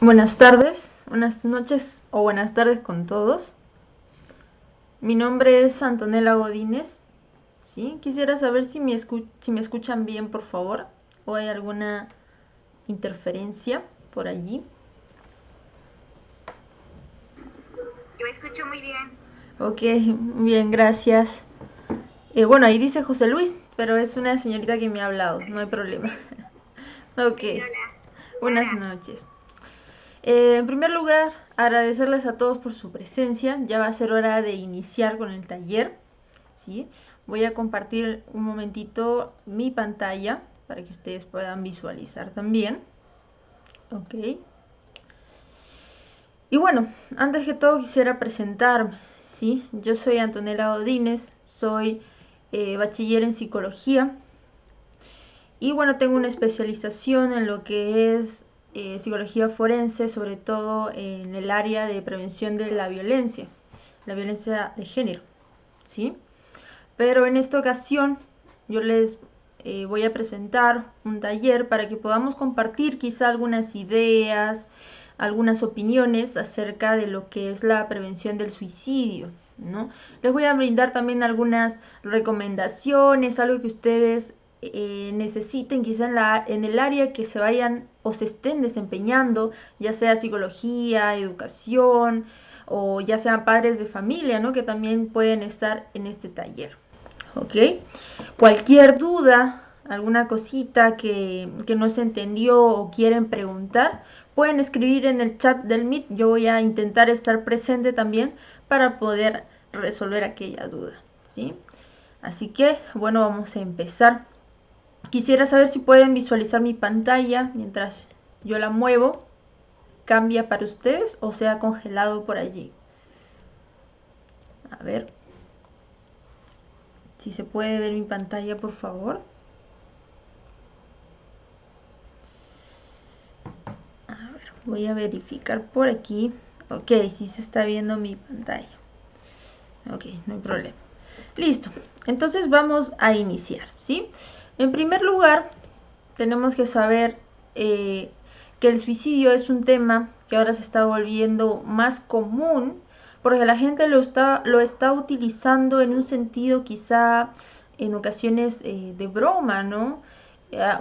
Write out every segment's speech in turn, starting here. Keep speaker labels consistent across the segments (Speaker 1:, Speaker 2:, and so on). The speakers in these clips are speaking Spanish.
Speaker 1: Buenas tardes, buenas noches o buenas tardes con todos. Mi nombre es Antonella Godínez. ¿Sí? Quisiera saber si me escuchan bien, por favor, o hay alguna interferencia por allí.
Speaker 2: Yo escucho muy bien.
Speaker 1: Ok, bien, gracias. Bueno, ahí dice José Luis, pero es una señorita que me ha hablado, no hay problema.
Speaker 2: Sí,
Speaker 1: Ok,
Speaker 2: sí, hola.
Speaker 1: buenas
Speaker 2: Clara.
Speaker 1: noches. En primer lugar, agradecerles a todos por su presencia. Ya va a ser hora de iniciar con el taller. ¿Sí? Voy a compartir un momentito mi pantalla para que ustedes puedan visualizar también. Ok. Y bueno, antes que todo quisiera presentarme. ¿Sí? Yo soy Antonella Godínez, soy bachiller en psicología. Y bueno, tengo una especialización en lo que es psicología forense, sobre todo en el área de prevención de la violencia de género, ¿sí? Pero en esta ocasión yo les voy a presentar un taller para que podamos compartir quizá algunas ideas, algunas opiniones acerca de lo que es la prevención del suicidio, ¿no? Les voy a brindar también algunas recomendaciones, algo que ustedes necesiten quizá en el área que se vayan o se estén desempeñando, ya sea psicología, educación o ya sean padres de familia, ¿no? Que también pueden estar en este taller. ¿Ok? Cualquier duda, alguna cosita que no se entendió o quieren preguntar, pueden escribir en el chat del Meet. Yo voy a intentar estar presente también para poder resolver aquella duda, ¿sí? Así que, bueno, vamos a empezar. Quisiera saber si pueden visualizar mi pantalla mientras yo la muevo. ¿Cambia para ustedes o se ha congelado por allí? A ver si se puede ver mi pantalla, por favor. Voy a verificar por aquí. Ok, sí se está viendo mi pantalla. Ok, no hay problema. Listo. Entonces vamos a iniciar, ¿sí? En primer lugar, tenemos que saber que el suicidio es un tema que ahora se está volviendo más común porque la gente lo está utilizando en un sentido quizá en ocasiones de broma, ¿no?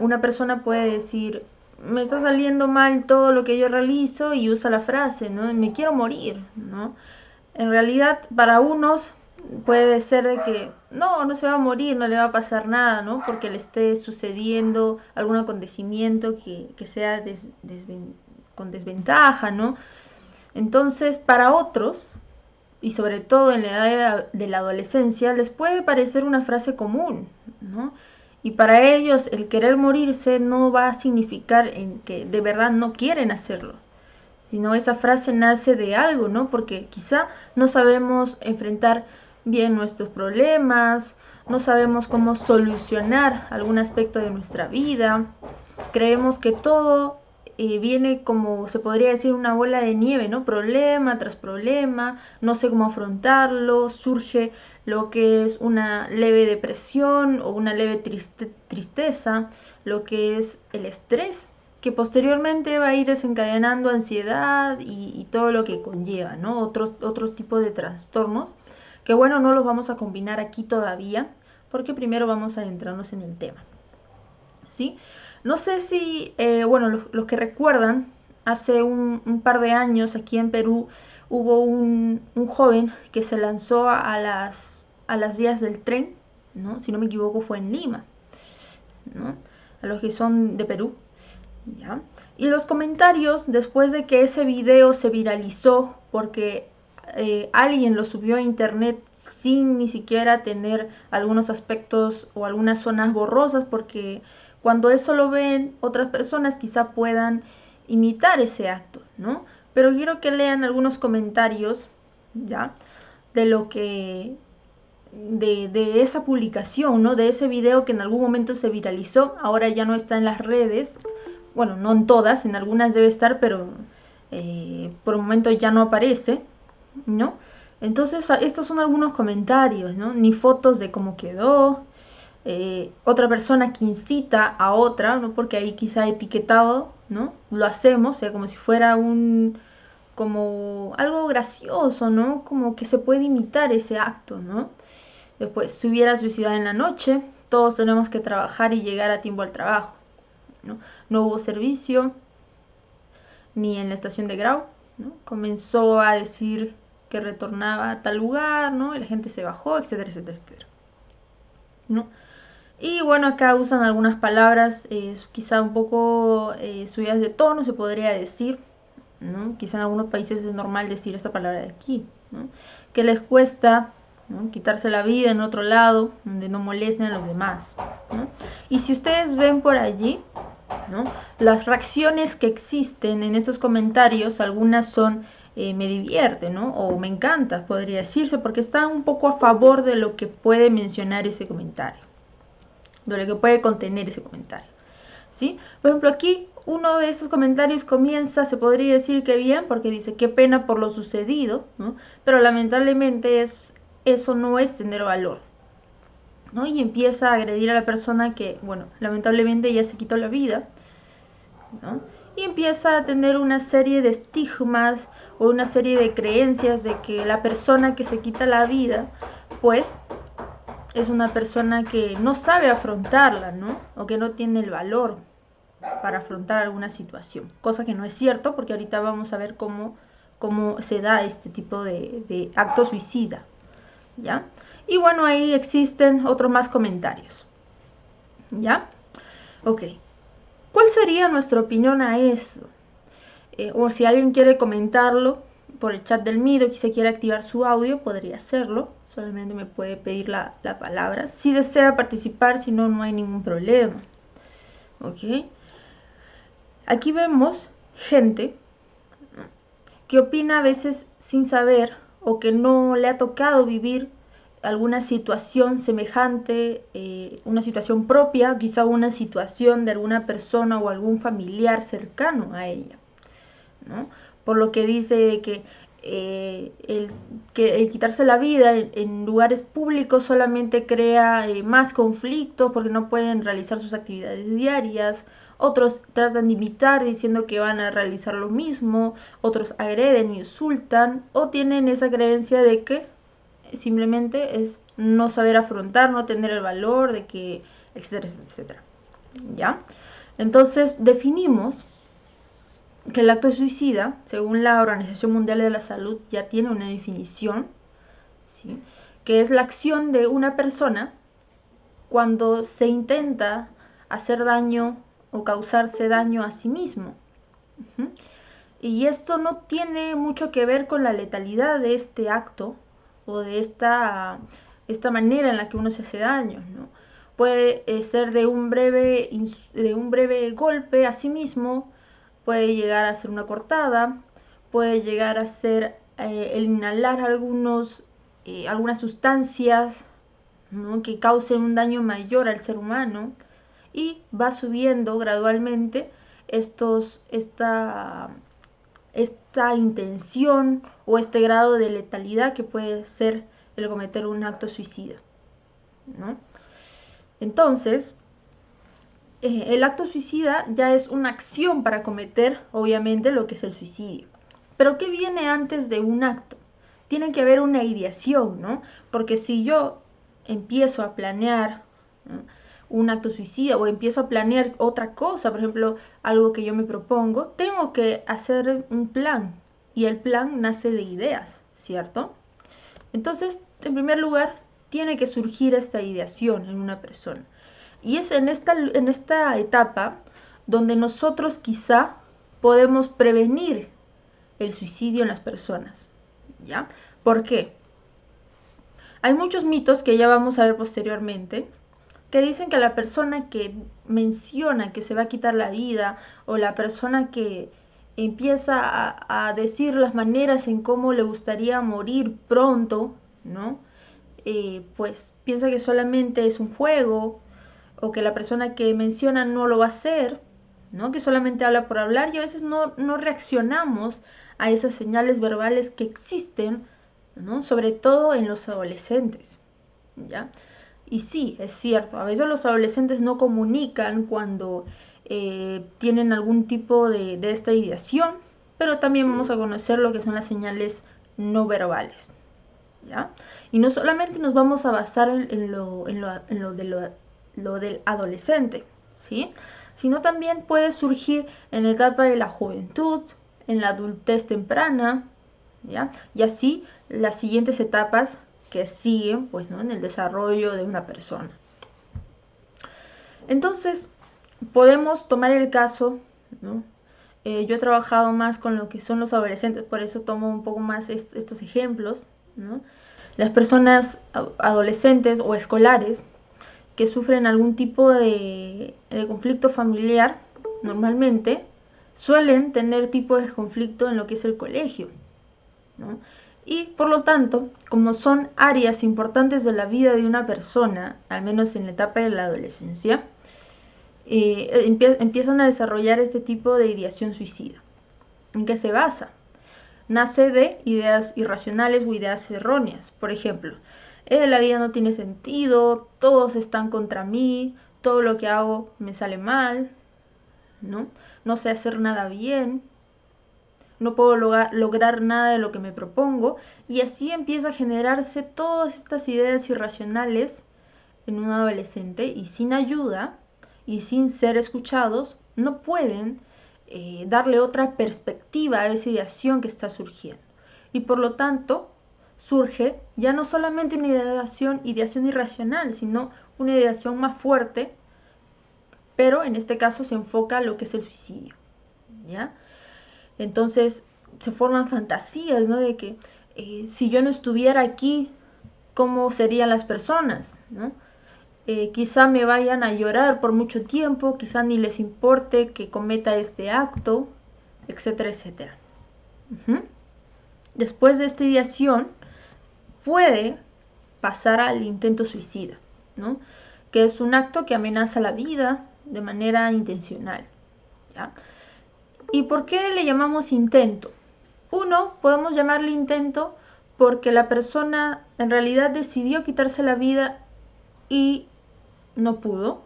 Speaker 1: Una persona puede decir, me está saliendo mal todo lo que yo realizo y usa la frase, ¿no? Me quiero morir, ¿no? En realidad, para unos puede ser de que no se va a morir, no le va a pasar nada, ¿no? Porque le esté sucediendo algún acontecimiento que sea con desventaja, ¿no? Entonces, para otros, y sobre todo en la edad de la adolescencia, les puede parecer una frase común, ¿no? Y para ellos el querer morirse no va a significar en que de verdad no quieren hacerlo, sino esa frase nace de algo, ¿no? Porque quizá no sabemos enfrentar bien nuestros problemas, no sabemos cómo solucionar algún aspecto de nuestra vida, creemos que todo viene como se podría decir una bola de nieve, ¿no? Problema tras problema, no sé cómo afrontarlo, surge lo que es una leve depresión o una leve tristeza, lo que es el estrés, que posteriormente va a ir desencadenando ansiedad y todo lo que conlleva, ¿no? Otros tipos de trastornos, que bueno, no los vamos a combinar aquí todavía, porque primero vamos a adentrarnos en el tema. ¿Sí? No sé si, bueno, los que recuerdan, hace un par de años aquí en Perú hubo un joven que se lanzó a las vías del tren, ¿no? Si no me equivoco fue en Lima, ¿no? A los que son de Perú, ¿ya? Y los comentarios después de que ese video se viralizó porque alguien lo subió a internet sin ni siquiera tener algunos aspectos o algunas zonas borrosas, porque cuando eso lo ven otras personas quizá puedan imitar ese acto, ¿no? Pero quiero que lean algunos comentarios, ¿ya? De lo que de esa publicación, ¿no? De ese video que en algún momento se viralizó, ahora ya no está en las redes, bueno, no en todas, en algunas debe estar, pero por el momento ya no aparece, ¿no? Entonces, estos son algunos comentarios, ¿no? Ni fotos de cómo quedó, otra persona que incita a otra, ¿no? Porque ahí quizá etiquetado, ¿no? Lo hacemos, o sea, como si fuera como algo gracioso, ¿no? Como que se puede imitar ese acto, ¿no? Después, si hubiera suicidado en la noche, todos tenemos que trabajar y llegar a tiempo al trabajo, ¿no? No hubo servicio, ni en la estación de Grau, ¿no? Comenzó a decir que retornaba a tal lugar, ¿no? Y la gente se bajó, etcétera, etcétera, etcétera, ¿no? Y bueno, acá usan algunas palabras quizá un poco subidas de tono, se podría decir, ¿no? Quizá en algunos países es normal decir esta palabra de aquí, ¿no? Que les cuesta, ¿no? Quitarse la vida en otro lado, donde no molesten a los demás, ¿no? Y si ustedes ven por allí, ¿no? Las reacciones que existen en estos comentarios, algunas son me divierte, ¿no? O me encanta, podría decirse, porque están un poco a favor de lo que puede mencionar ese comentario, de lo que puede contener ese comentario, ¿sí? Por ejemplo, aquí uno de estos comentarios comienza, se podría decir que bien, porque dice qué pena por lo sucedido, ¿no? Pero lamentablemente eso no es tener valor, ¿no? Y empieza a agredir a la persona que, bueno, lamentablemente ya se quitó la vida, ¿no? Y empieza a tener una serie de estigmas o una serie de creencias de que la persona que se quita la vida, pues, es una persona que no sabe afrontarla, ¿no? O que no tiene el valor para afrontar alguna situación. Cosa que no es cierto, porque ahorita vamos a ver cómo se da este tipo de acto suicida, ¿ya? Y bueno, ahí existen otros más comentarios, ¿ya? Ok. ¿Cuál sería nuestra opinión a eso? O si alguien quiere comentarlo por el chat del Meet o si quiere activar su audio, podría hacerlo. Solamente me puede pedir la palabra. Si desea participar, si no, no hay ningún problema. ¿Ok? Aquí vemos gente que opina a veces sin saber o que no le ha tocado vivir alguna situación semejante, una situación propia, quizá una situación de alguna persona o algún familiar cercano a ella, ¿no? Por lo que dice que el quitarse la vida en lugares públicos solamente crea más conflictos porque no pueden realizar sus actividades diarias. Otros tratan de imitar diciendo que van a realizar lo mismo, otros agreden, insultan o tienen esa creencia de que simplemente es no saber afrontar, no tener el valor de que, etcétera, etcétera, ¿ya? Entonces definimos que el acto suicida, según la Organización Mundial de la Salud, ya tiene una definición, ¿sí? Que es la acción de una persona cuando se intenta hacer daño o causarse daño a sí mismo. Y esto no tiene mucho que ver con la letalidad de este acto o de esta manera en la que uno se hace daño, ¿no? Puede ser de un breve golpe a sí mismo, puede llegar a ser una cortada, puede llegar a ser el inhalar algunas sustancias, ¿no? Que causen un daño mayor al ser humano, y va subiendo gradualmente esta intención o este grado de letalidad que puede ser el cometer un acto suicida, ¿no? Entonces, el acto suicida ya es una acción para cometer, obviamente, lo que es el suicidio. Pero ¿qué viene antes de un acto? Tiene que haber una ideación, ¿no? Porque si yo empiezo a planear, ¿no?, un acto suicida o empiezo a planear otra cosa, por ejemplo, algo que yo me propongo, tengo que hacer un plan y el plan nace de ideas, ¿cierto? Entonces, en primer lugar, tiene que surgir esta ideación en una persona. Y es en esta etapa donde nosotros quizá podemos prevenir el suicidio en las personas, ¿ya? ¿Por qué? Hay muchos mitos que ya vamos a ver posteriormente que dicen que la persona que menciona que se va a quitar la vida o la persona que empieza a decir las maneras en cómo le gustaría morir pronto, ¿no? Pues piensa que solamente es un juego o que la persona que menciona no lo va a hacer, ¿no? Que solamente habla por hablar y a veces no reaccionamos a esas señales verbales que existen, ¿no? Sobre todo en los adolescentes, ¿ya? Y sí, es cierto, a veces los adolescentes no comunican cuando tienen algún tipo de esta ideación, pero también vamos a conocer lo que son las señales no verbales, ¿ya? Y no solamente nos vamos a basar en lo del adolescente, ¿sí? Sino también puede surgir en la etapa de la juventud, en la adultez temprana, ¿ya? Y así las siguientes etapas que siguen, pues, ¿no?, en el desarrollo de una persona. Entonces, podemos tomar el caso, ¿no? Yo he trabajado más con lo que son los adolescentes, por eso tomo un poco más estos ejemplos, ¿no? Las personas adolescentes o escolares que sufren algún tipo de conflicto familiar, normalmente suelen tener tipo de conflicto en lo que es el colegio, ¿no? Y por lo tanto, como son áreas importantes de la vida de una persona, al menos en la etapa de la adolescencia, empiezan a desarrollar este tipo de ideación suicida. ¿En qué se basa? Nace de ideas irracionales o ideas erróneas. Por ejemplo, la vida no tiene sentido, todos están contra mí, todo lo que hago me sale mal, ¿no? No sé hacer nada bien, no puedo lograr nada de lo que me propongo, y así empieza a generarse todas estas ideas irracionales en un adolescente, y sin ayuda y sin ser escuchados no pueden darle otra perspectiva a esa ideación que está surgiendo, y por lo tanto surge ya no solamente una ideación irracional, sino una ideación más fuerte, pero en este caso se enfoca a lo que es el suicidio, ¿ya? Entonces se forman fantasías, ¿no?, de que si yo no estuviera aquí, ¿cómo serían las personas?, ¿no? Quizá me vayan a llorar por mucho tiempo, quizá ni les importe que cometa este acto, etcétera, etcétera. Después de esta ideación puede pasar al intento suicida, ¿no?, que es un acto que amenaza la vida de manera intencional, ¿ya? ¿Y por qué le llamamos intento? Uno, podemos llamarle intento porque la persona en realidad decidió quitarse la vida y no pudo,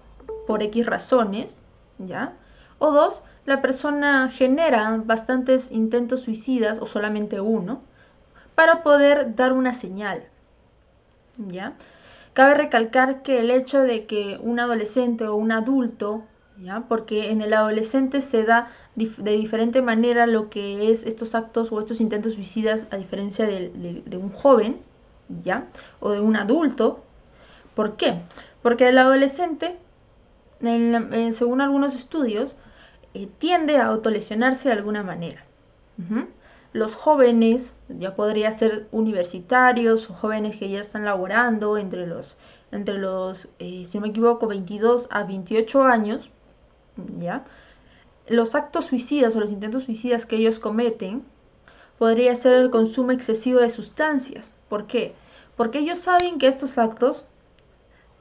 Speaker 1: por X razones, ¿ya? O dos, la persona genera bastantes intentos suicidas, o solamente uno, para poder dar una señal, ¿ya? Cabe recalcar que el hecho de que un adolescente o un adulto, ¿ya?, porque en el adolescente se da de diferente manera lo que es estos actos o estos intentos suicidas, a diferencia de un joven, ¿ya?, o de un adulto. ¿Por qué? Porque el adolescente, según algunos estudios, tiende a autolesionarse de alguna manera. Los jóvenes, ya podría ser universitarios o jóvenes que ya están laborando entre los si no me equivoco, 22 a 28 años, ¿ya?, los actos suicidas o los intentos suicidas que ellos cometen podría ser el consumo excesivo de sustancias. ¿Por qué? Porque ellos saben que estos actos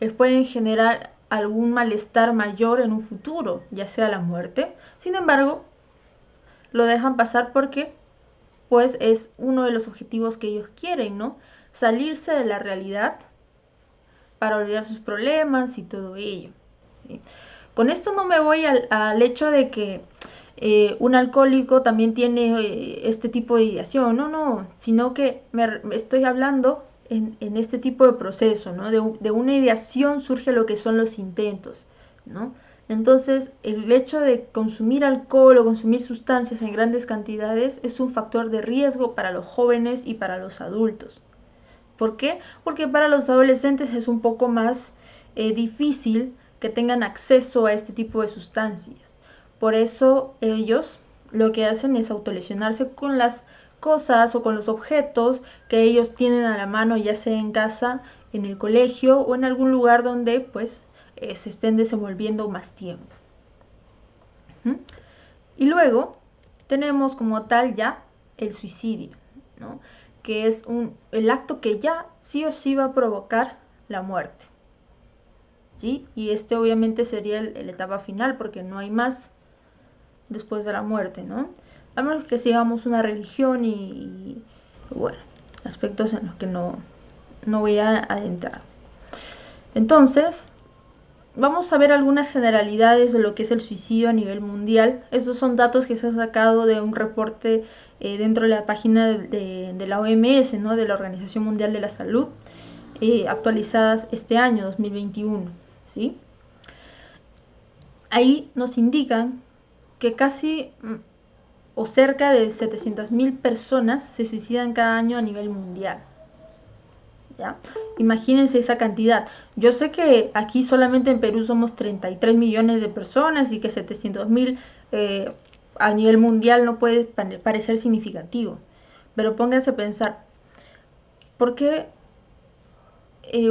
Speaker 1: les pueden generar algún malestar mayor en un futuro, ya sea la muerte. Sin embargo, lo dejan pasar porque pues es uno de los objetivos que ellos quieren, ¿no? Salirse de la realidad para olvidar sus problemas y todo ello, ¿sí? Con esto no me voy al hecho de que un alcohólico también tiene este tipo de ideación, no, sino que me estoy hablando en este tipo de proceso, ¿no? De una ideación surge lo que son los intentos, ¿no? Entonces, el hecho de consumir alcohol o consumir sustancias en grandes cantidades es un factor de riesgo para los jóvenes y para los adultos. ¿Por qué? Porque para los adolescentes es un poco más difícil que tengan acceso a este tipo de sustancias. Por eso ellos lo que hacen es autolesionarse con las cosas o con los objetos que ellos tienen a la mano, ya sea en casa, en el colegio o en algún lugar donde pues se estén desenvolviendo más tiempo. Y luego tenemos como tal ya el suicidio, ¿no?, que es el acto que ya sí o sí va a provocar la muerte, ¿sí? Y este obviamente sería la etapa final, porque no hay más después de la muerte, ¿no? A menos que sigamos una religión y bueno, aspectos en los que no voy a adentrar. Entonces, vamos a ver algunas generalidades de lo que es el suicidio a nivel mundial. Estos son datos que se han sacado de un reporte dentro de la página de la OMS, ¿no? De la Organización Mundial de la Salud, actualizadas este año 2021, ¿sí? Ahí nos indican que casi o cerca de 700.000 personas se suicidan cada año a nivel mundial. ¿Ya? Imagínense esa cantidad. Yo sé que aquí solamente en Perú somos 33 millones de personas y que 700.000 a nivel mundial no puede parecer significativo. Pero pónganse a pensar, ¿por qué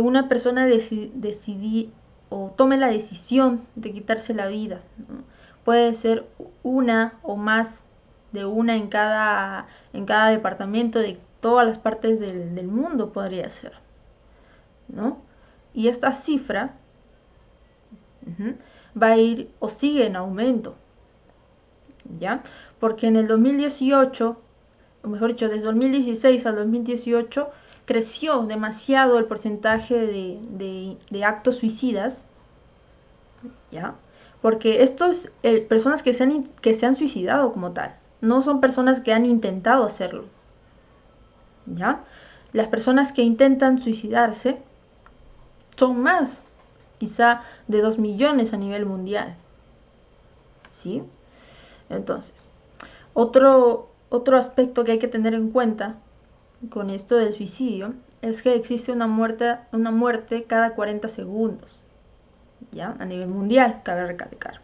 Speaker 1: una persona decide o tome la decisión de quitarse la vida? ¿No? Puede ser una o más de una en cada departamento de todas las partes del mundo podría ser, ¿no? Y esta cifra va a ir o sigue en aumento, ¿ya? Porque en el 2018, o mejor dicho, desde 2016 al 2018, creció demasiado el porcentaje de actos suicidas, ¿ya? Porque estos personas que se han suicidado como tal, no son personas que han intentado hacerlo, ¿ya? Las personas que intentan suicidarse son más, quizá de 2 millones a nivel mundial, ¿sí? Entonces, otro aspecto que hay que tener en cuenta con esto del suicidio es que existe una muerte cada 40 segundos, ¿ya? A nivel mundial, cabe recalcar,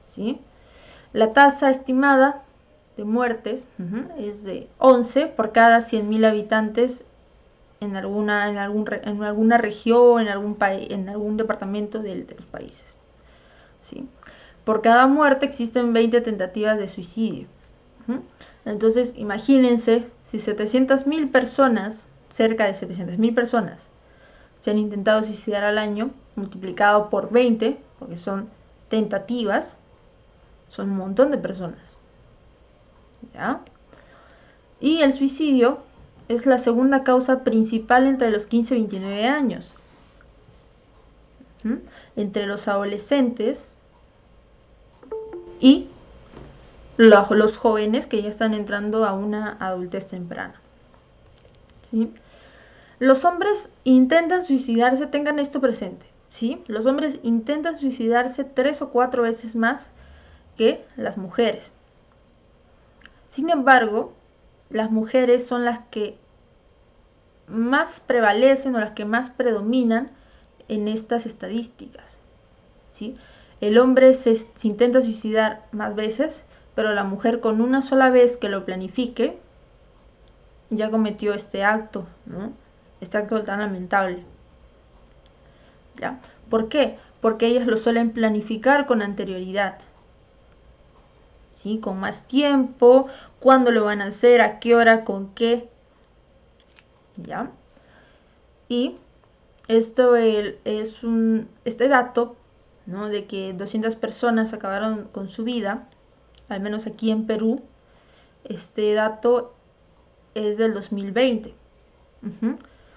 Speaker 1: ¿sí? La tasa estimada de muertes es de 11 por cada 100.000 habitantes en alguna región, en algún departamento de los países, ¿sí? Por cada muerte existen 20 tentativas de suicidio. Entonces, imagínense si 700.000 personas, cerca de 700.000 personas, se han intentado suicidar al año, multiplicado por 20, porque son tentativas, son un montón de personas, ¿ya? Y el suicidio es la segunda causa principal entre los 15 y 29 años. Entre los adolescentes y los jóvenes que ya están entrando a una adultez temprana, ¿sí? Los hombres intentan suicidarse, tengan esto presente, ¿sí? Los hombres intentan suicidarse 3 o 4 veces más que las mujeres. Sin embargo, las mujeres son las que más prevalecen o las que más predominan en estas estadísticas, ¿sí? El hombre se intenta suicidar más veces, pero la mujer con una sola vez que lo planifique ya cometió este acto, ¿no? Este acto tan lamentable, ¿ya? ¿Por qué? Porque ellas lo suelen planificar con anterioridad, ¿sí? Con más tiempo, cuándo lo van a hacer, a qué hora, con qué, ¿ya? Y esto este dato, ¿no? De que 200 personas acabaron con su vida, al menos aquí en Perú, este dato es del 2020.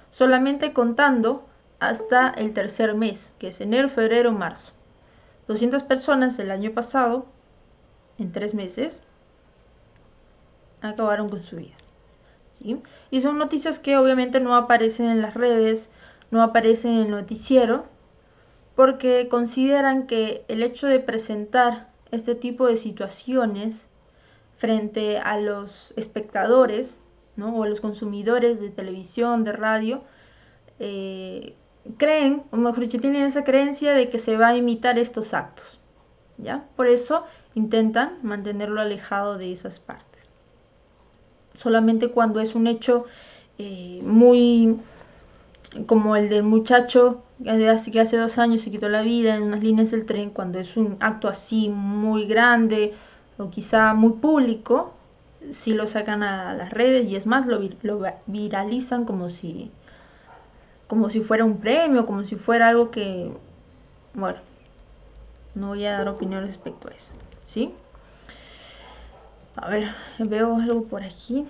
Speaker 1: Solamente contando hasta el tercer mes, que es enero, febrero, marzo. 200 personas el año pasado, en 3 meses, acabaron con su vida, ¿sí? Y son noticias que obviamente no aparecen en las redes, no aparecen en el noticiero, porque consideran que el hecho de presentar este tipo de situaciones frente a los espectadores, ¿no? O a los consumidores de televisión, de radio, creen, o mejor dicho, tienen esa creencia de que se va a imitar estos actos, ¿ya? Por eso intentan mantenerlo alejado de esas partes. Solamente cuando es un hecho muy como el del muchacho que hace 2 años se quitó la vida en unas líneas del tren, cuando es un acto así muy grande o quizá muy público, sí lo sacan a las redes y es más, lo viralizan como si fuera un premio, como si fuera algo que, bueno, no voy a dar opinión respecto a eso, ¿sí? A ver, veo algo por aquí.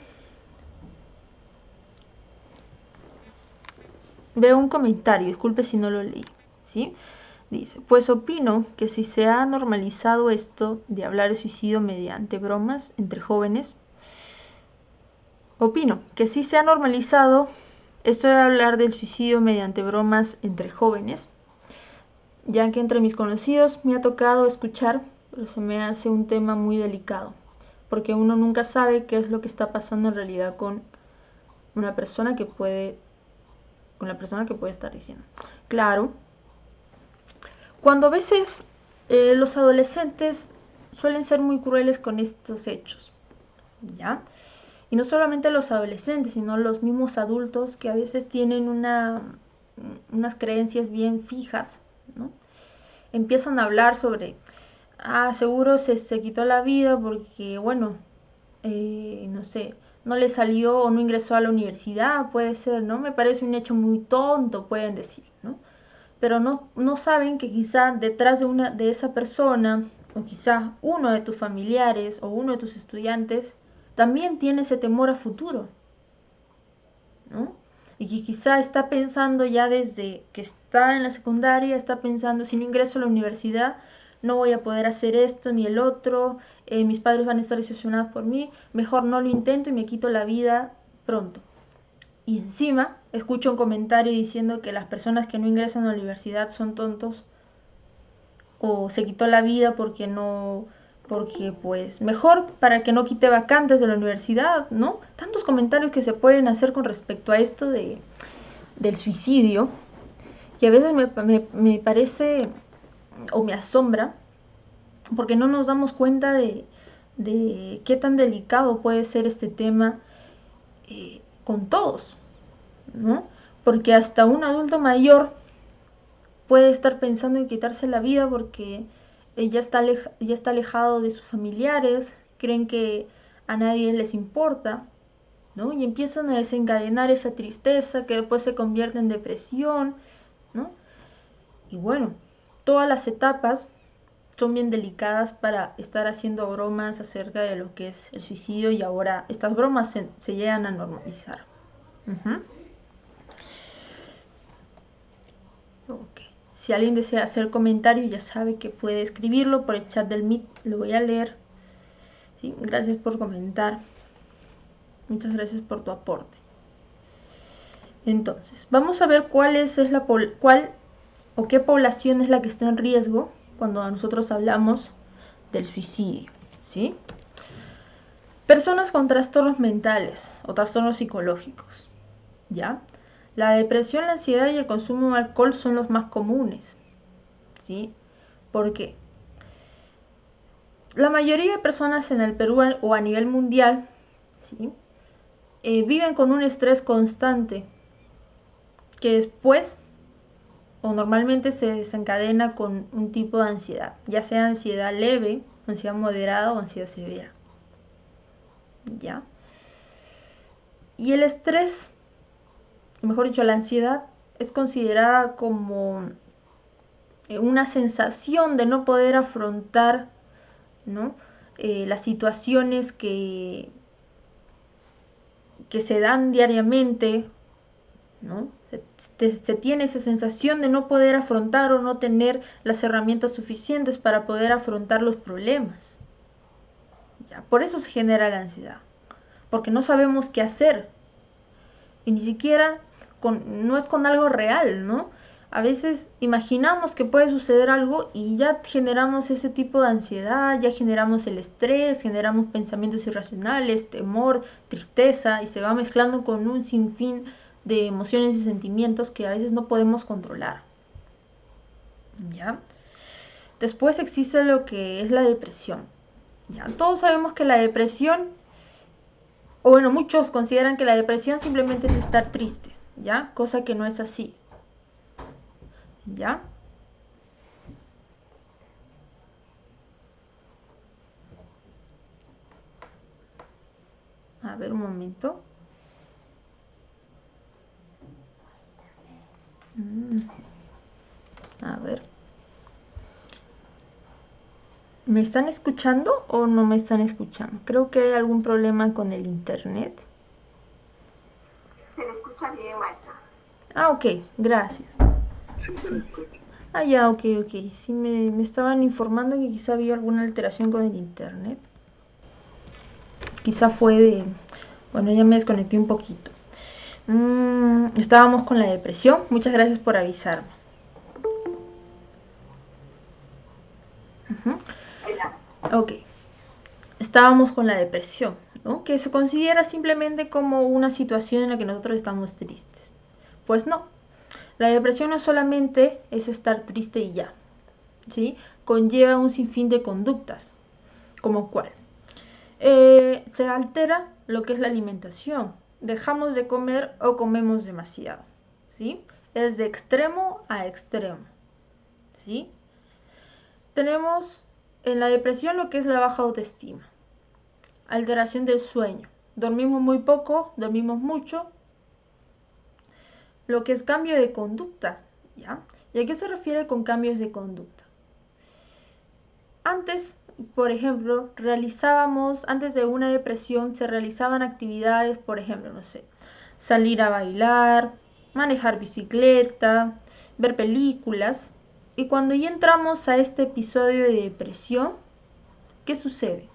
Speaker 1: veo un comentario, disculpe si no lo leí, ¿sí? Dice, pues opino que si se ha normalizado esto de hablar de suicidio mediante bromas entre jóvenes, opino que si se ha normalizado esto de hablar del suicidio mediante bromas entre jóvenes, ya que entre mis conocidos me ha tocado escuchar, pero se me hace un tema muy delicado, porque uno nunca sabe qué es lo que está pasando en realidad con una persona que puede, con la persona que puede estar diciendo. Claro, cuando a veces los adolescentes suelen ser muy crueles con estos hechos, ¿ya? Y no solamente los adolescentes, sino los mismos adultos que a veces tienen unas creencias bien fijas, ¿no? Empiezan a hablar sobre, seguro se quitó la vida porque, bueno, no sé, no le salió o no ingresó a la universidad, puede ser, ¿no? Me parece un hecho muy tonto, pueden decir, ¿no? Pero no saben que quizá detrás de esa persona, o quizá uno de tus familiares o uno de tus estudiantes, también tiene ese temor a futuro, ¿no? Y que quizá está pensando ya desde que está en la secundaria, está pensando, si no ingreso a la universidad, no voy a poder hacer esto ni el otro, mis padres van a estar decepcionados por mí, mejor no lo intento y me quito la vida pronto. Y encima escucho un comentario diciendo que las personas que no ingresan a la universidad son tontos o se quitó la vida porque pues mejor para que no quite vacantes de la universidad, ¿no? Tantos comentarios que se pueden hacer con respecto a esto del suicidio, que a veces me parece o me asombra, porque no nos damos cuenta de qué tan delicado puede ser este tema con todos, ¿no? Porque hasta un adulto mayor puede estar pensando en quitarse la vida porque ya está alejado de sus familiares, creen que a nadie les importa, ¿no? Y empiezan a desencadenar esa tristeza que después se convierte en depresión, ¿no? Y bueno, todas las etapas son bien delicadas para estar haciendo bromas acerca de lo que es el suicidio y ahora estas bromas se llegan a normalizar. Okay. Si alguien desea hacer comentario, ya sabe que puede escribirlo por el chat del Meet, lo voy a leer. ¿Sí? Gracias por comentar. Muchas gracias por tu aporte. Entonces, vamos a ver cuál o qué población es la que está en riesgo cuando nosotros hablamos del suicidio, ¿sí? Personas con trastornos mentales o trastornos psicológicos, ¿ya? La depresión, la ansiedad y el consumo de alcohol son los más comunes, ¿sí? ¿Por qué? La mayoría de personas en el Perú o a nivel mundial, ¿sí? Viven con un estrés constante que después o normalmente se desencadena con un tipo de ansiedad, ya sea ansiedad leve, ansiedad moderada o ansiedad severa. ¿Ya? Y el estrés, mejor dicho, la ansiedad es considerada como una sensación de no poder afrontar, ¿no? Las situaciones que se dan diariamente, ¿no? Se tiene esa sensación de no poder afrontar o no tener las herramientas suficientes para poder afrontar los problemas. ¿Ya? Por eso se genera la ansiedad, porque no sabemos qué hacer y ni siquiera no es con algo real, ¿no? A veces imaginamos que puede suceder algo y ya generamos ese tipo de ansiedad, ya generamos el estrés, generamos pensamientos irracionales, temor, tristeza y se va mezclando con un sinfín de emociones y sentimientos que a veces no podemos controlar. ¿Ya? Después existe lo que es la depresión. ¿Ya? Todos sabemos que la depresión, o bueno, muchos consideran que la depresión simplemente es estar triste, ¿ya? Cosa que no es así. ¿Ya? A ver, un momento. A ver. ¿Me están escuchando o no me están escuchando? Creo que hay algún problema con el internet.
Speaker 2: Se le escucha bien, maestra.
Speaker 1: Ah, ok, gracias.
Speaker 3: Sí, sí.
Speaker 1: Ah, ya, ok, ok. Sí, me estaban informando que quizá había alguna alteración con el internet. Quizá fue de... Bueno, ya me desconecté un poquito. Estábamos con la depresión. Muchas gracias por avisarme. Ujú. Ok. Estábamos con la depresión, ¿no? Que se considera simplemente como una situación en la que nosotros estamos tristes. Pues no. La depresión no solamente es estar triste y ya, ¿sí? Conlleva un sinfín de conductas. ¿Como cuál? Se altera lo que es la alimentación. Dejamos de comer o comemos demasiado, ¿sí? Es de extremo a extremo, ¿sí? Tenemos en la depresión lo que es la baja autoestima, alteración del sueño. Dormimos muy poco, dormimos mucho, lo que es cambio de conducta, ¿ya? ¿Y a qué se refiere con cambios de conducta? Antes, por ejemplo, antes de una depresión, se realizaban actividades, por ejemplo, no sé, salir a bailar, manejar bicicleta, ver películas. Y cuando ya entramos a este episodio de depresión, ¿qué sucede?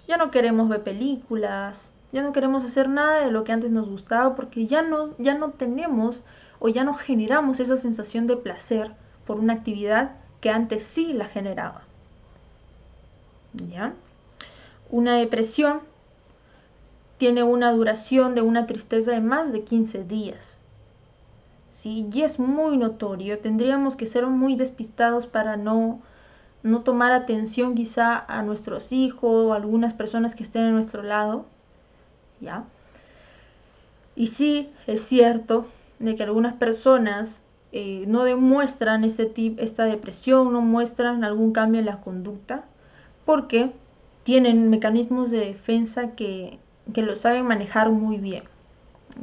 Speaker 1: Ya no queremos ver películas, ya no queremos hacer nada de lo que antes nos gustaba porque ya no tenemos o ya no generamos esa sensación de placer por una actividad que antes sí la generaba. ¿Ya? Una depresión tiene una duración de una tristeza de más de 15 días. ¿Sí? Y es muy notorio. Tendríamos que ser muy despistados para no tomar atención quizá a nuestros hijos o a algunas personas que estén a nuestro lado. ¿Ya? Y sí, es cierto de que algunas personas no demuestran esta depresión, no muestran algún cambio en la conducta, porque tienen mecanismos de defensa que lo saben manejar muy bien,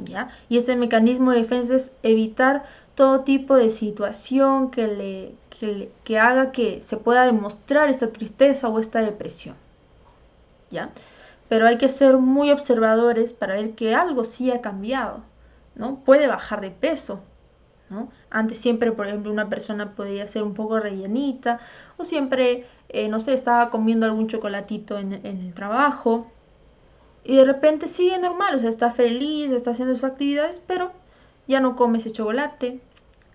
Speaker 1: ¿ya? Y ese mecanismo de defensa es evitar todo tipo de situación que haga que se pueda demostrar esta tristeza o esta depresión, ¿ya? Pero hay que ser muy observadores para ver que algo sí ha cambiado, ¿no? Puede bajar de peso, ¿no? Antes siempre, por ejemplo, una persona podía ser un poco rellenita o siempre, no sé, estaba comiendo algún chocolatito en el trabajo y de repente sigue normal, o sea, está feliz, está haciendo sus actividades, pero ya no come ese chocolate,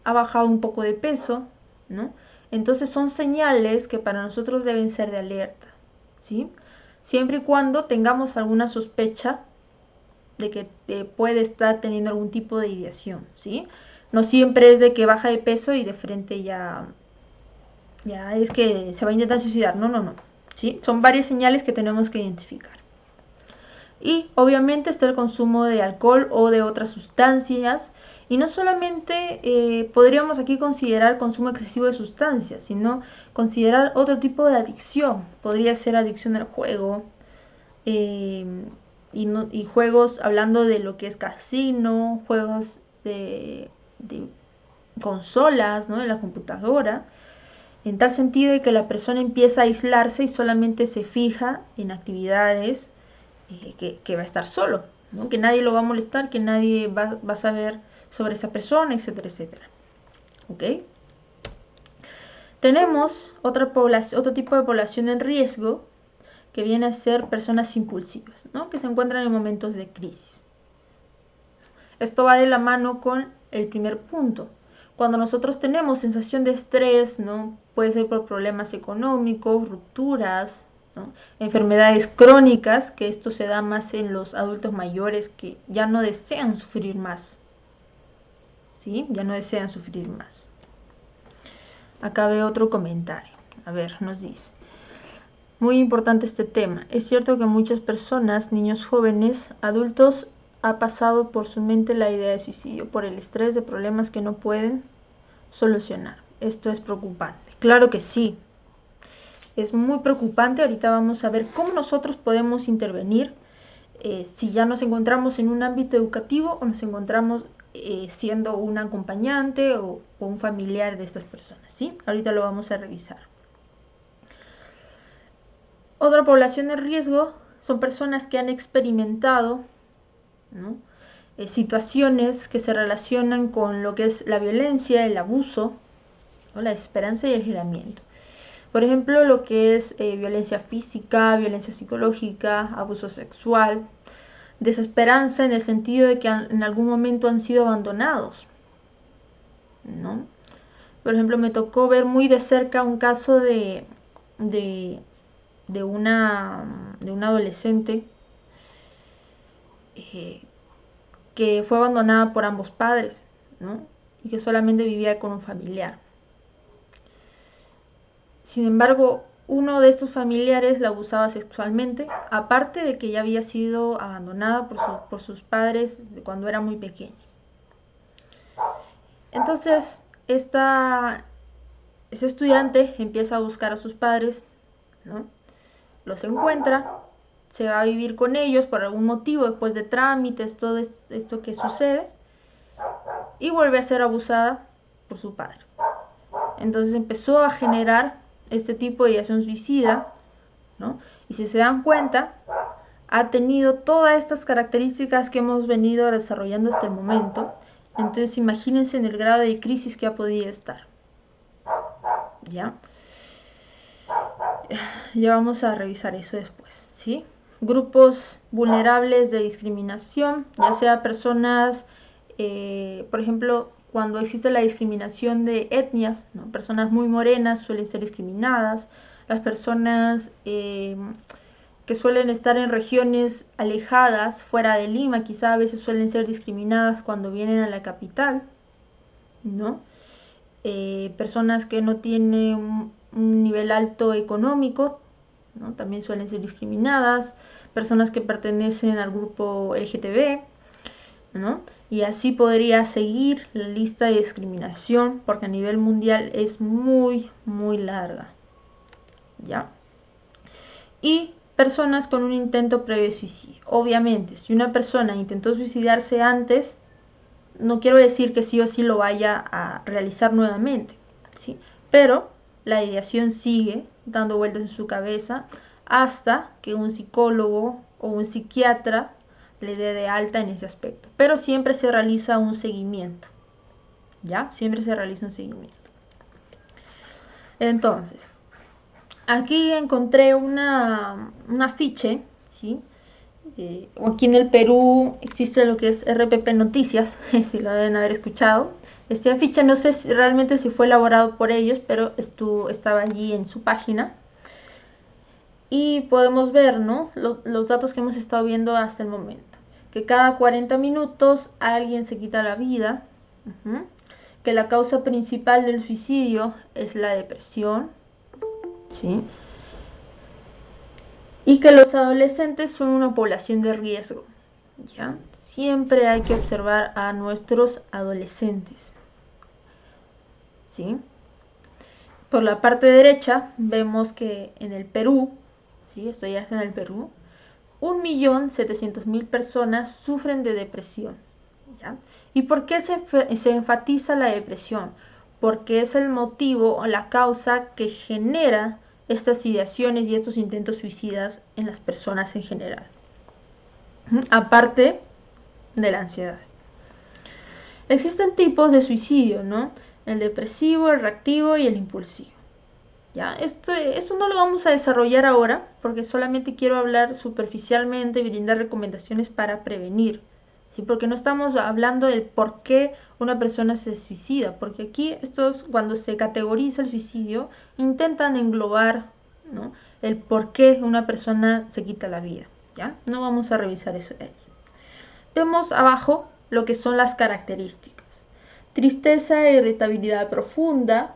Speaker 1: ha bajado un poco de peso, ¿no? Entonces son señales que para nosotros deben ser de alerta, ¿sí? Siempre y cuando tengamos alguna sospecha de que puede estar teniendo algún tipo de ideación, ¿sí? No siempre es de que baja de peso y de frente ya es que se va a intentar suicidar, no, no, no, ¿sí? Son varias señales que tenemos que identificar. Y obviamente está el consumo de alcohol o de otras sustancias. Y no solamente podríamos aquí considerar consumo excesivo de sustancias, sino considerar otro tipo de adicción. Podría ser adicción al juego, eh, y juegos, hablando de lo que es casino, juegos de consolas, ¿no? En la computadora, en tal sentido de que la persona empieza a aislarse y solamente se fija en actividades que va a estar solo, ¿no? Que nadie lo va a molestar, que nadie va a saber sobre esa persona, etcétera, etcétera. ¿Ok? Tenemos otro tipo de población en riesgo que viene a ser personas impulsivas, ¿no? Que se encuentran en momentos de crisis. Esto va de la mano con el primer punto. Cuando nosotros tenemos sensación de estrés, ¿no? Puede ser por problemas económicos, rupturas, ¿no? Enfermedades crónicas, que esto se da más en los adultos mayores que ya no desean sufrir más, ¿sí? Ya no desean sufrir más. Acá veo otro comentario. A ver, nos dice. Muy importante este tema. Es cierto que muchas personas, niños jóvenes, adultos, ha pasado por su mente la idea de suicidio por el estrés de problemas que no pueden solucionar. Esto es preocupante. Claro que sí. Es muy preocupante. Ahorita vamos a ver cómo nosotros podemos intervenir si ya nos encontramos en un ámbito educativo o nos encontramos siendo un acompañante o un familiar de estas personas, ¿sí? Ahorita lo vamos a revisar. Otra población de riesgo son personas que han experimentado, ¿no? situaciones que se relacionan con lo que es la violencia, el abuso, ¿no? La desesperanza y el aislamiento. Por ejemplo, lo que es violencia física, violencia psicológica, abuso sexual, desesperanza en el sentido de que en algún momento han sido abandonados, ¿no? Por ejemplo, me tocó ver muy de cerca un caso de, de una adolescente que fue abandonada por ambos padres, ¿no? Y que solamente vivía con un familiar. Sin embargo, uno de estos familiares la abusaba sexualmente, aparte de que ya había sido abandonada por sus padres cuando era muy pequeña. Entonces, ese estudiante empieza a buscar a sus padres, ¿no? Los encuentra, se va a vivir con ellos por algún motivo, después de trámites, todo esto que sucede, y vuelve a ser abusada por su padre. Entonces empezó a generar este tipo de ideación suicida, ¿no? Y si se dan cuenta, ha tenido todas estas características que hemos venido desarrollando hasta el momento. Entonces imagínense en el grado de crisis que ha podido estar. ¿Ya? Ya vamos a revisar eso después, ¿sí? Grupos vulnerables de discriminación, ya sea personas, por ejemplo, cuando existe la discriminación de etnias, ¿no? Personas muy morenas suelen ser discriminadas, las personas que suelen estar en regiones alejadas, fuera de Lima, quizá a veces suelen ser discriminadas cuando vienen a la capital, ¿no? Personas que no tienen un nivel alto económico, ¿no? También suelen ser discriminadas, personas que pertenecen al grupo LGTB, ¿no? Y así podría seguir la lista de discriminación, porque a nivel mundial es muy, muy larga, ¿ya? Y personas con un intento previo de suicidio. Obviamente, si una persona intentó suicidarse antes, no quiero decir que sí o sí lo vaya a realizar nuevamente, ¿sí? Pero la ideación sigue dando vueltas en su cabeza hasta que un psicólogo o un psiquiatra le dé de alta en ese aspecto. Pero siempre se realiza un seguimiento, ¿ya? Siempre se realiza un seguimiento. Entonces, aquí encontré un afiche, ¿sí? Aquí en el Perú existe lo que es RPP Noticias, si lo deben haber escuchado. Este afiche no sé realmente si fue elaborado por ellos, pero estaba allí en su página. Y podemos ver, ¿no? Los datos que hemos estado viendo hasta el momento. Que cada 40 minutos alguien se quita la vida. Que la causa principal del suicidio es la depresión. ¿Sí? Y que los adolescentes son una población de riesgo, ¿ya? Siempre hay que observar a nuestros adolescentes, ¿sí? Por la parte derecha vemos que en el Perú, ¿sí? Esto ya es en el Perú, 1.700.000 personas sufren de depresión, ¿ya? ¿Y por qué se enfatiza la depresión? Porque es el motivo o la causa que genera estas ideaciones y estos intentos suicidas en las personas en general, aparte de la ansiedad. Existen tipos de suicidio, ¿no? El depresivo, el reactivo y el impulsivo. ¿Ya? Esto no lo vamos a desarrollar ahora porque solamente quiero hablar superficialmente y brindar recomendaciones para prevenir, ¿sí? Porque no estamos hablando del por qué una persona se suicida, porque aquí cuando se categoriza el suicidio intentan englobar, ¿no? El por qué una persona se quita la vida, ¿ya? No vamos a revisar eso de ahí. Vemos abajo lo que son las características. Tristeza e irritabilidad profunda,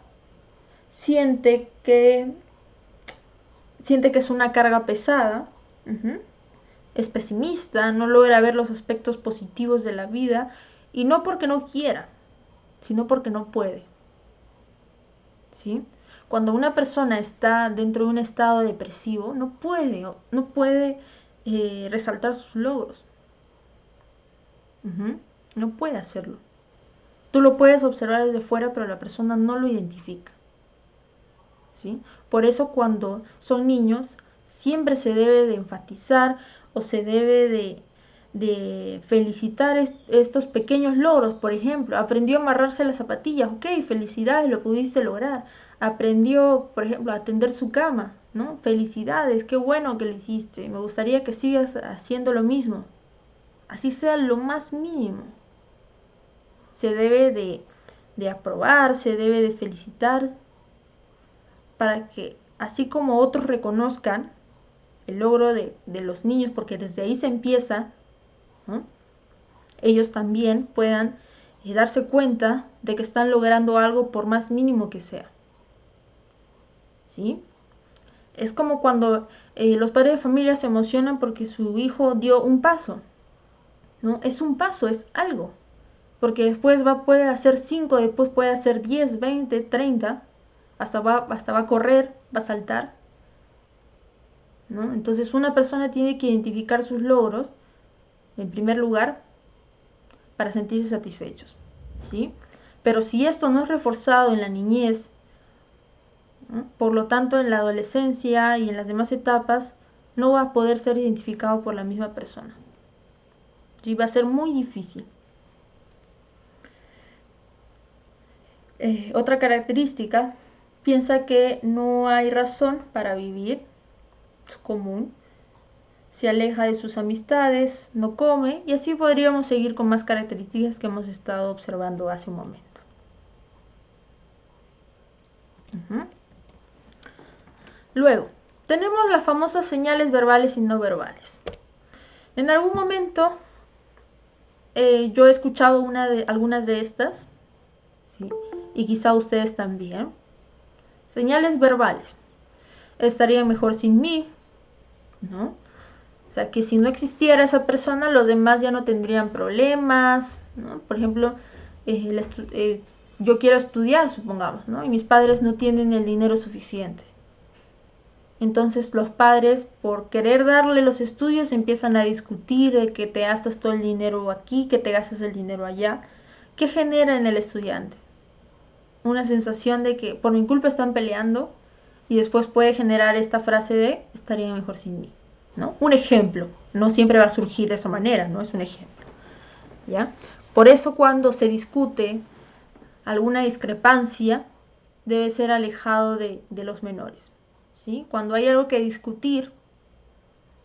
Speaker 1: siente que es una carga pesada, es pesimista, no logra ver los aspectos positivos de la vida, y no porque no quiera, sino porque no puede, ¿sí? Cuando una persona está dentro de un estado depresivo, no puede resaltar sus logros, no puede hacerlo. Tú lo puedes observar desde fuera, pero la persona no lo identifica, ¿sí? Por eso cuando son niños siempre se debe de enfatizar o se debe de de felicitar estos pequeños logros. Por ejemplo, aprendió a amarrarse las zapatillas, ok, felicidades, lo pudiste lograr. Aprendió, por ejemplo, a tender su cama, ¿no? Felicidades, qué bueno que lo hiciste, me gustaría que sigas haciendo lo mismo, así sea lo más mínimo. Se debe de aprobar, se debe de felicitar, para que así como otros reconozcan el logro de los niños, porque desde ahí se empieza, ¿no? Ellos también puedan darse cuenta de que están logrando algo por más mínimo que sea. ¿Sí? Es como cuando los padres de familia se emocionan porque su hijo dio un paso, ¿no? Es un paso, es algo. Porque después puede hacer 5, después puede hacer 10, 20, 30, hasta va a correr, va a saltar, ¿no? Entonces una persona tiene que identificar sus logros, en primer lugar, para sentirse satisfechos, ¿sí? Pero si esto no es reforzado en la niñez, ¿no? Por lo tanto en la adolescencia y en las demás etapas, no va a poder ser identificado por la misma persona. ¿Sí? Va a ser muy difícil. Otra característica, piensa que no hay razón para vivir, es común, se aleja de sus amistades, no come, y así podríamos seguir con más características que hemos estado observando hace un momento. Luego, tenemos las famosas señales verbales y no verbales. En algún momento yo he escuchado algunas de estas, ¿sí? Y quizá ustedes también. Señales verbales. Estaría mejor sin mí, ¿no? O sea, que si no existiera esa persona, los demás ya no tendrían problemas, ¿no? Por ejemplo, yo quiero estudiar, supongamos, ¿no? Y mis padres no tienen el dinero suficiente. Entonces los padres, por querer darle los estudios, empiezan a discutir de que te gastas todo el dinero aquí, que te gastas el dinero allá. ¿Qué genera en el estudiante? Una sensación de que por mi culpa están peleando, y después puede generar esta frase de estaría mejor sin mí, ¿no? Un ejemplo, no siempre va a surgir de esa manera, ¿no? Es un ejemplo, ¿ya? Por eso cuando se discute alguna discrepancia, debe ser alejado de los menores, ¿sí? Cuando hay algo que discutir,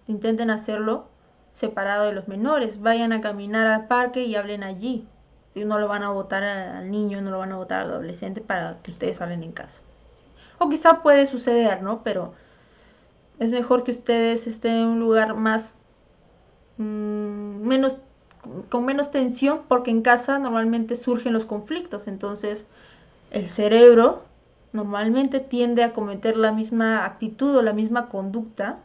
Speaker 1: intenten hacerlo separado de los menores. Vayan a caminar al parque y hablen allí. Y no lo van a votar al niño, no lo van a votar al adolescente para que ustedes hablen en casa. O quizá puede suceder, ¿no? Pero es mejor que ustedes estén en un lugar más con menos tensión, porque en casa normalmente surgen los conflictos. Entonces el cerebro normalmente tiende a cometer la misma actitud o la misma conducta,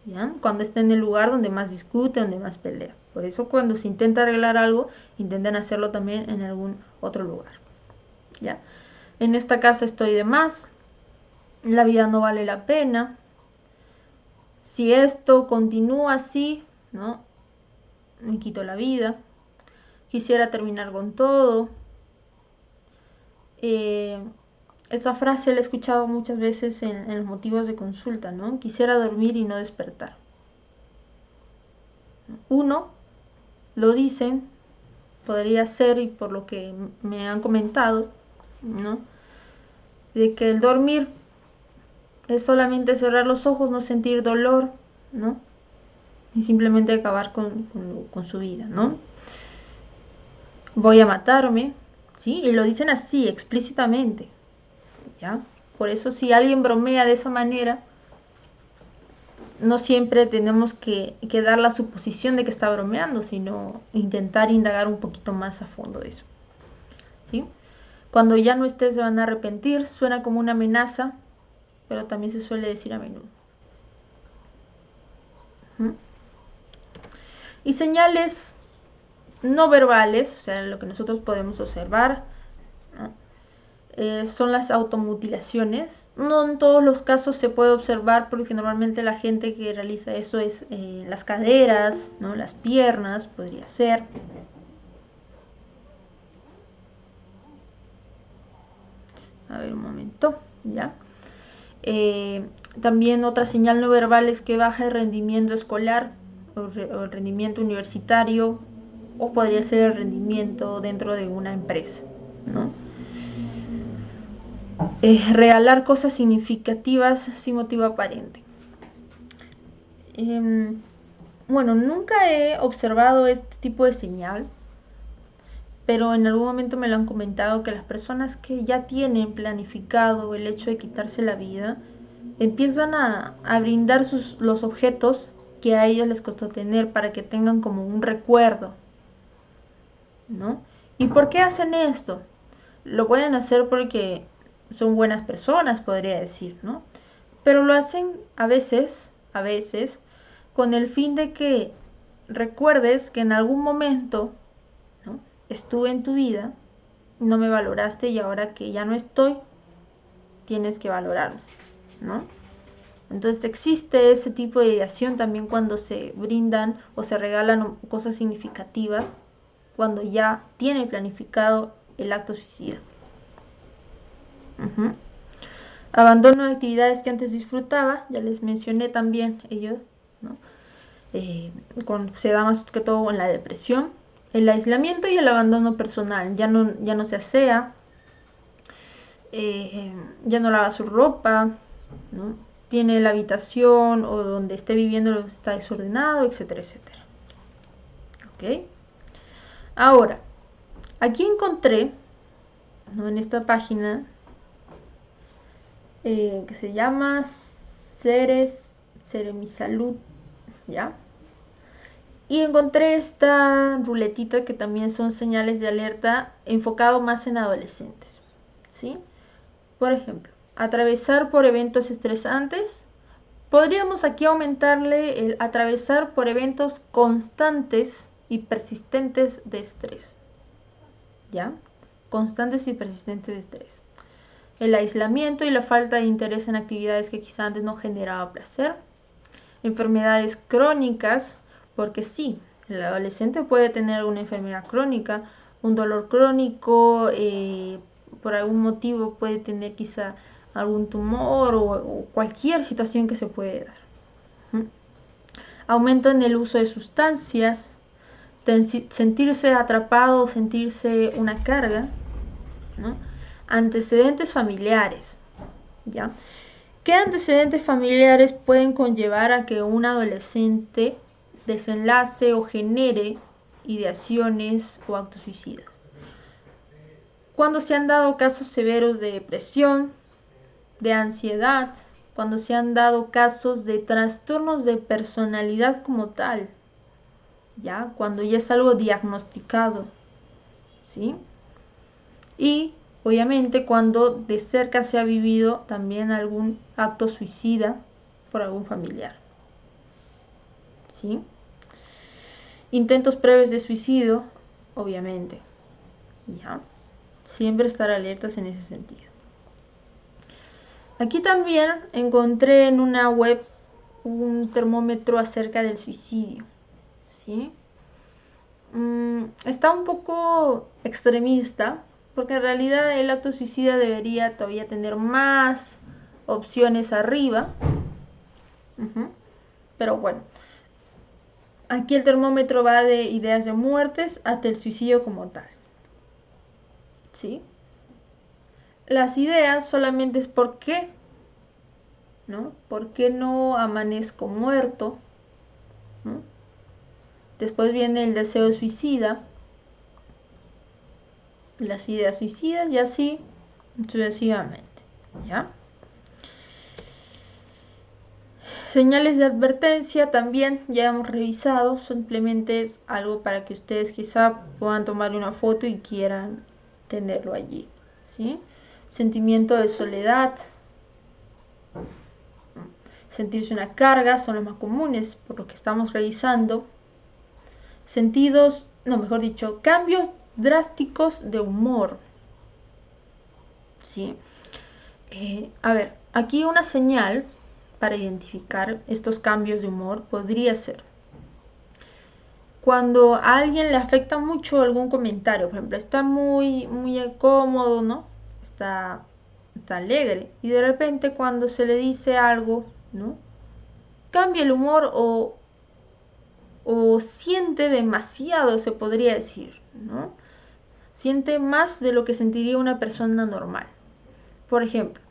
Speaker 1: ¿ya? Cuando está en el lugar donde más discute, donde más pelea. Por eso cuando se intenta arreglar algo, intenten hacerlo también en algún otro lugar, ¿ya? En esta casa estoy de más, la vida no vale la pena, si esto continúa así, ¿no? Me quito la vida, quisiera terminar con todo. Esa frase la he escuchado muchas veces en los motivos de consulta, ¿no? Quisiera dormir y no despertar. Uno lo dicen, podría ser, y por lo que me han comentado, ¿no? De que el dormir es solamente cerrar los ojos, no sentir dolor, ¿no? Y simplemente acabar con su vida, ¿no? Voy a matarme, ¿sí? Y lo dicen así, explícitamente, ¿ya? Por eso si alguien bromea de esa manera, no siempre tenemos que dar la suposición de que está bromeando, sino intentar indagar un poquito más a fondo de eso, ¿sí? Cuando ya no estés se van a arrepentir, suena como una amenaza, pero también se suele decir a menudo. Y señales no verbales, o sea, lo que nosotros podemos observar, ¿no? Son las automutilaciones. No en todos los casos se puede observar, porque normalmente la gente que realiza eso es las caderas, ¿no? Las piernas, podría ser. A ver, un momento, ya. También otra señal no verbal es que baja el rendimiento escolar. o el rendimiento universitario, o podría ser el rendimiento dentro de una empresa, ¿no? Regalar cosas significativas sin motivo aparente. Bueno, nunca he observado este tipo de señal, pero en algún momento me lo han comentado que las personas que ya tienen planificado el hecho de quitarse la vida empiezan a brindar los objetos que a ellos les costó tener para que tengan como un recuerdo, ¿no? ¿Y por qué hacen esto? Lo pueden hacer porque son buenas personas, podría decir, ¿no? Pero lo hacen a veces, con el fin de que recuerdes que en algún momento, ¿no?, estuve en tu vida, no me valoraste y ahora que ya no estoy, tienes que valorarme, ¿no? Entonces existe ese tipo de ideación también cuando se brindan o se regalan cosas significativas, cuando ya tiene planificado el acto suicida. Abandono de actividades que antes disfrutaba, ya les mencioné también ellos, ¿no? Cuando se da más que todo en la depresión, el aislamiento y el abandono personal, ya no se asea, ya no lava su ropa, ¿no? Tiene la habitación o donde esté viviendo está desordenado, etcétera, etcétera. ¿Ok? Ahora, aquí encontré, ¿no?, en esta página que se llama Seremisalud, ¿ya? Y encontré esta ruletita que también son señales de alerta enfocado más en adolescentes, ¿sí? Por ejemplo, atravesar por eventos estresantes. Podríamos aquí aumentarle el atravesar por eventos constantes y persistentes de estrés, ¿ya? Constantes y persistentes de estrés. El aislamiento y la falta de interés en actividades que quizá antes no generaba placer. Enfermedades crónicas, porque sí, el adolescente puede tener una enfermedad crónica, un dolor crónico, por algún motivo puede tener quizá algún tumor o cualquier situación que se puede dar. Aumento en el uso de sustancias, sentirse atrapado o sentirse una carga, ¿no? Antecedentes familiares, ¿ya? ¿Qué antecedentes familiares pueden conllevar a que un adolescente desenlace o genere ideaciones o actos suicidas? Cuando se han dado casos severos de depresión, de ansiedad, cuando se han dado casos de trastornos de personalidad como tal, ¿ya? Cuando ya es algo diagnosticado, ¿sí? Y obviamente cuando de cerca se ha vivido también algún acto suicida por algún familiar, ¿sí? Intentos previos de suicidio, obviamente, ¿ya? Siempre estar alertas en ese sentido. Aquí también encontré en una web un termómetro acerca del suicidio, ¿sí? Está un poco extremista, porque en realidad el acto suicida debería todavía tener más opciones arriba. Pero bueno, aquí el termómetro va de ideas de muertes hasta el suicidio como tal, ¿sí? Las ideas solamente es por qué, ¿no? ¿Por qué no amanezco muerto? ¿No? Después viene el deseo suicida, las ideas suicidas y así sucesivamente, ¿ya? Señales de advertencia también ya hemos revisado, simplemente es algo para que ustedes quizá puedan tomar una foto y quieran tenerlo allí, ¿sí? Sentimiento de soledad, sentirse una carga, son los más comunes por lo que estamos revisando. Mejor dicho, cambios drásticos de humor, ¿sí? A ver, aquí una señal para identificar estos cambios de humor podría ser cuando a alguien le afecta mucho algún comentario, por ejemplo, está muy cómodo, ¿no? Está alegre y de repente cuando se le dice algo, ¿no?, cambia el humor o o siente demasiado, se podría decir, ¿no? Siente más de lo que sentiría una persona normal. Por ejemplo,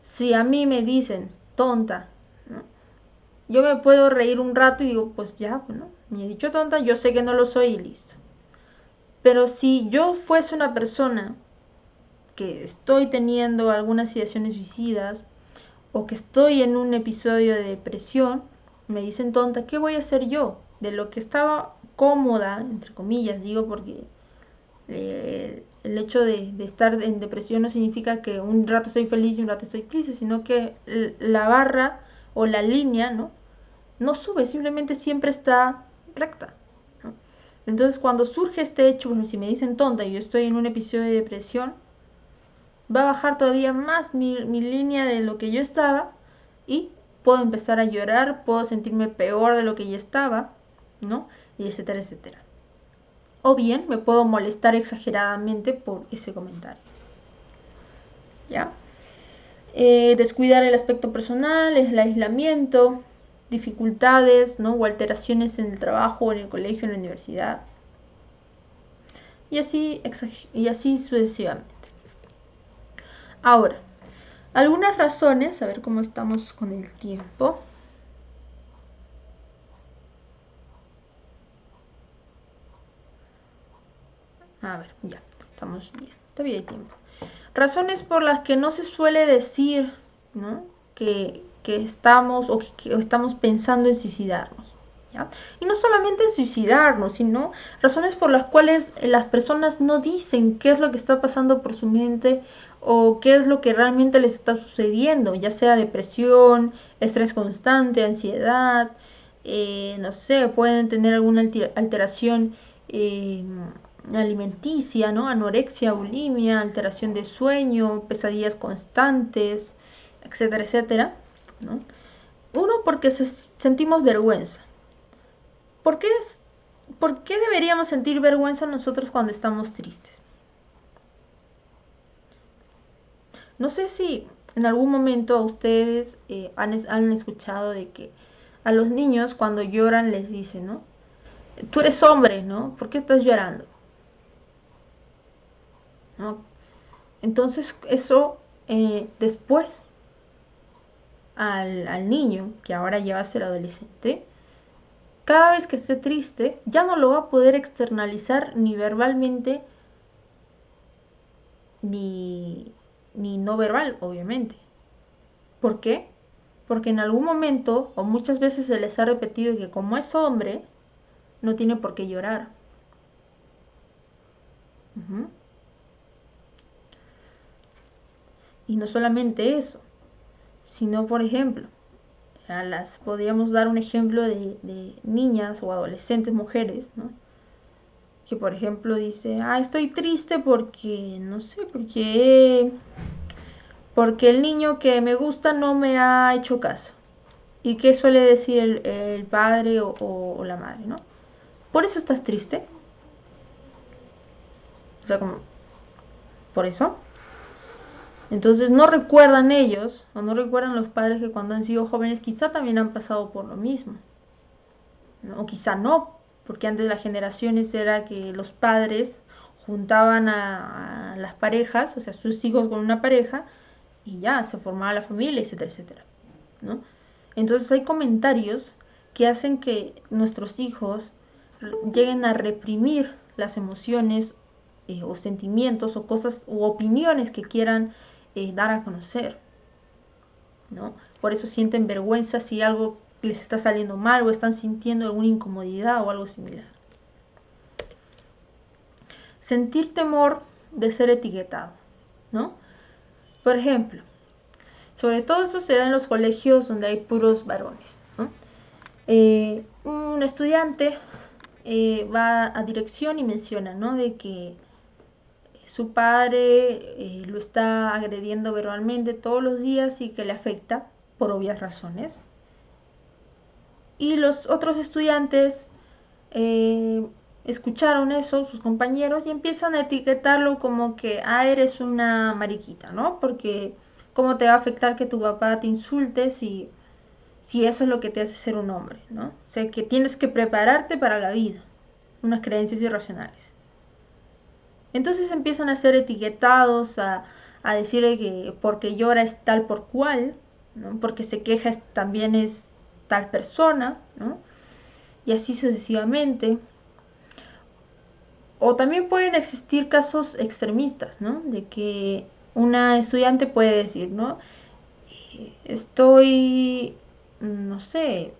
Speaker 1: si a mí me dicen tonta, ¿no? Yo me puedo reír un rato y digo, pues ya, ¿no? Me he dicho tonta, yo sé que no lo soy y listo. Pero si yo fuese una persona que estoy teniendo algunas ideaciones suicidas o que estoy en un episodio de depresión, me dicen tonta, ¿qué voy a hacer yo? De lo que estaba cómoda, entre comillas, digo, porque el hecho de estar en depresión no significa que un rato estoy feliz y un rato estoy triste, sino que la barra o la línea, ¿no? No sube, simplemente siempre está recta, ¿no? Entonces cuando surge este hecho, bueno, si me dicen tonta y yo estoy en un episodio de depresión, va a bajar todavía más mi línea de lo que yo estaba y puedo empezar a llorar, puedo sentirme peor de lo que ya estaba, ¿no? Y etcétera, etcétera. O bien me puedo molestar exageradamente por ese comentario. ¿Ya? Descuidar el aspecto personal, el aislamiento, dificultades, ¿no? O alteraciones en el trabajo, en el colegio, en la universidad. Y así sucesivamente. Ahora, algunas razones, a ver cómo estamos con el tiempo. A ver, ya, estamos bien, todavía hay tiempo. Razones por las que no se suele decir, ¿no? que estamos o que estamos pensando en suicidarnos. ¿Ya? Y no solamente en suicidarnos, sino razones por las cuales las personas no dicen qué es lo que está pasando por su mente o qué es lo que realmente les está sucediendo, ya sea depresión, estrés constante, ansiedad, no sé, pueden tener alguna alteración alimenticia, ¿no? Anorexia, bulimia, alteración de sueño, pesadillas constantes, etcétera, etcétera, ¿no? Uno, porque sentimos vergüenza. ¿Por qué, ¿Por qué deberíamos sentir vergüenza nosotros cuando estamos tristes? No sé si en algún momento ustedes han escuchado de que a los niños cuando lloran les dicen, ¿no? Tú eres hombre, ¿no? ¿Por qué estás llorando? ¿No? Entonces eso después al niño, que ahora ya va a ser adolescente, cada vez que esté triste, ya no lo va a poder externalizar ni verbalmente ni no verbal, obviamente. ¿Por qué? Porque en algún momento, o muchas veces se les ha repetido que como es hombre, no tiene por qué llorar. Uh-huh. Y no solamente eso, sino, por ejemplo, podríamos dar un ejemplo de niñas o adolescentes mujeres, ¿no? Que por ejemplo dice, estoy triste porque, no sé, porque el niño que me gusta no me ha hecho caso. ¿Y qué suele decir el padre o la madre, no? ¿Por eso estás triste? O sea, como, ¿por eso? Entonces no recuerdan ellos, o no recuerdan los padres que cuando han sido jóvenes quizá también han pasado por lo mismo, ¿no? O quizá no, porque antes las generaciones era que los padres juntaban a las parejas, o sea, sus hijos con una pareja, y ya, se formaba la familia, etcétera, etcétera, ¿no? Entonces hay comentarios que hacen que nuestros hijos lleguen a reprimir las emociones o sentimientos o cosas u opiniones que quieran dar a conocer, ¿no? Por eso sienten vergüenza si algo les está saliendo mal o están sintiendo alguna incomodidad o algo similar. Sentir temor de ser etiquetado, ¿no? Por ejemplo, sobre todo esto se da en los colegios donde hay puros varones, ¿no? Un estudiante va a dirección y menciona, ¿no? De que su padre lo está agrediendo verbalmente todos los días y que le afecta por obvias razones. Y los otros estudiantes escucharon eso, sus compañeros, y empiezan a etiquetarlo como que, eres una mariquita, ¿no? Porque cómo te va a afectar que tu papá te insulte si si eso es lo que te hace ser un hombre, ¿no? O sea, que tienes que prepararte para la vida, unas creencias irracionales. Entonces empiezan a ser etiquetados, a decirle que porque llora es tal por cual, ¿no? Porque se queja también es tal persona, ¿no? Y así sucesivamente. O también pueden existir casos extremistas, ¿no? De que una estudiante puede decir, ¿no? Estoy, no sé,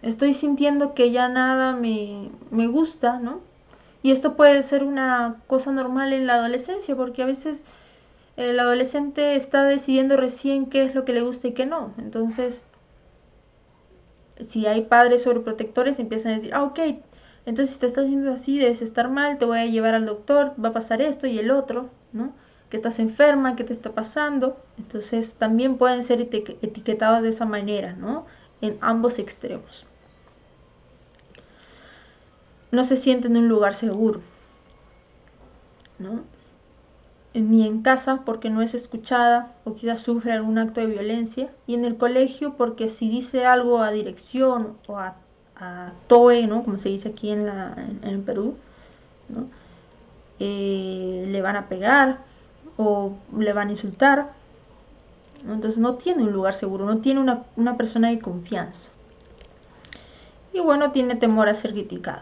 Speaker 1: estoy sintiendo que ya nada me gusta, ¿no? Y esto puede ser una cosa normal en la adolescencia, porque a veces el adolescente está decidiendo recién qué es lo que le gusta y qué no. Entonces, si hay padres sobreprotectores, empiezan a decir, ah, ok, entonces si te estás haciendo así, debes estar mal, te voy a llevar al doctor, va a pasar esto y el otro, ¿no? Que estás enferma, que te está pasando. Entonces también pueden ser etiquetados de esa manera, ¿no? En ambos extremos. No se siente en un lugar seguro, ¿no? Ni en casa porque no es escuchada o quizás sufre algún acto de violencia, y en el colegio porque si dice algo a dirección o a TOE, ¿no? Como se dice aquí en el Perú, ¿no? Le van a pegar o le van a insultar, ¿no? Entonces no tiene un lugar seguro, no tiene una persona de confianza. Y bueno, tiene temor a ser criticado,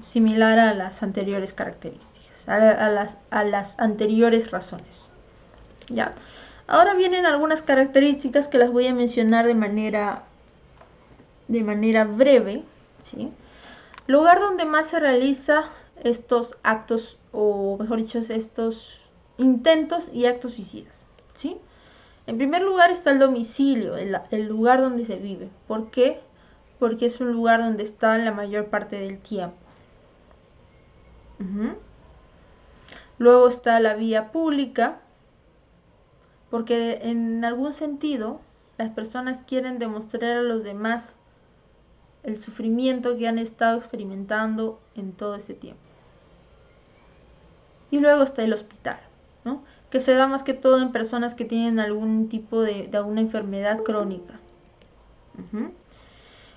Speaker 1: similar a las anteriores características, a las anteriores razones. ¿Ya? Ahora vienen algunas características que las voy a mencionar de manera breve, ¿sí? Lugar donde más se realiza estos actos, o mejor dicho, estos intentos y actos suicidas, ¿sí? En primer lugar está el domicilio, el lugar donde se vive. ¿Por qué? Porque es un lugar donde está la mayor parte del tiempo. Luego está la vía pública, porque en algún sentido las personas quieren demostrar a los demás el sufrimiento que han estado experimentando en todo ese tiempo. Y luego está el hospital, ¿no? Que se da más que todo en personas que tienen algún tipo de alguna enfermedad crónica.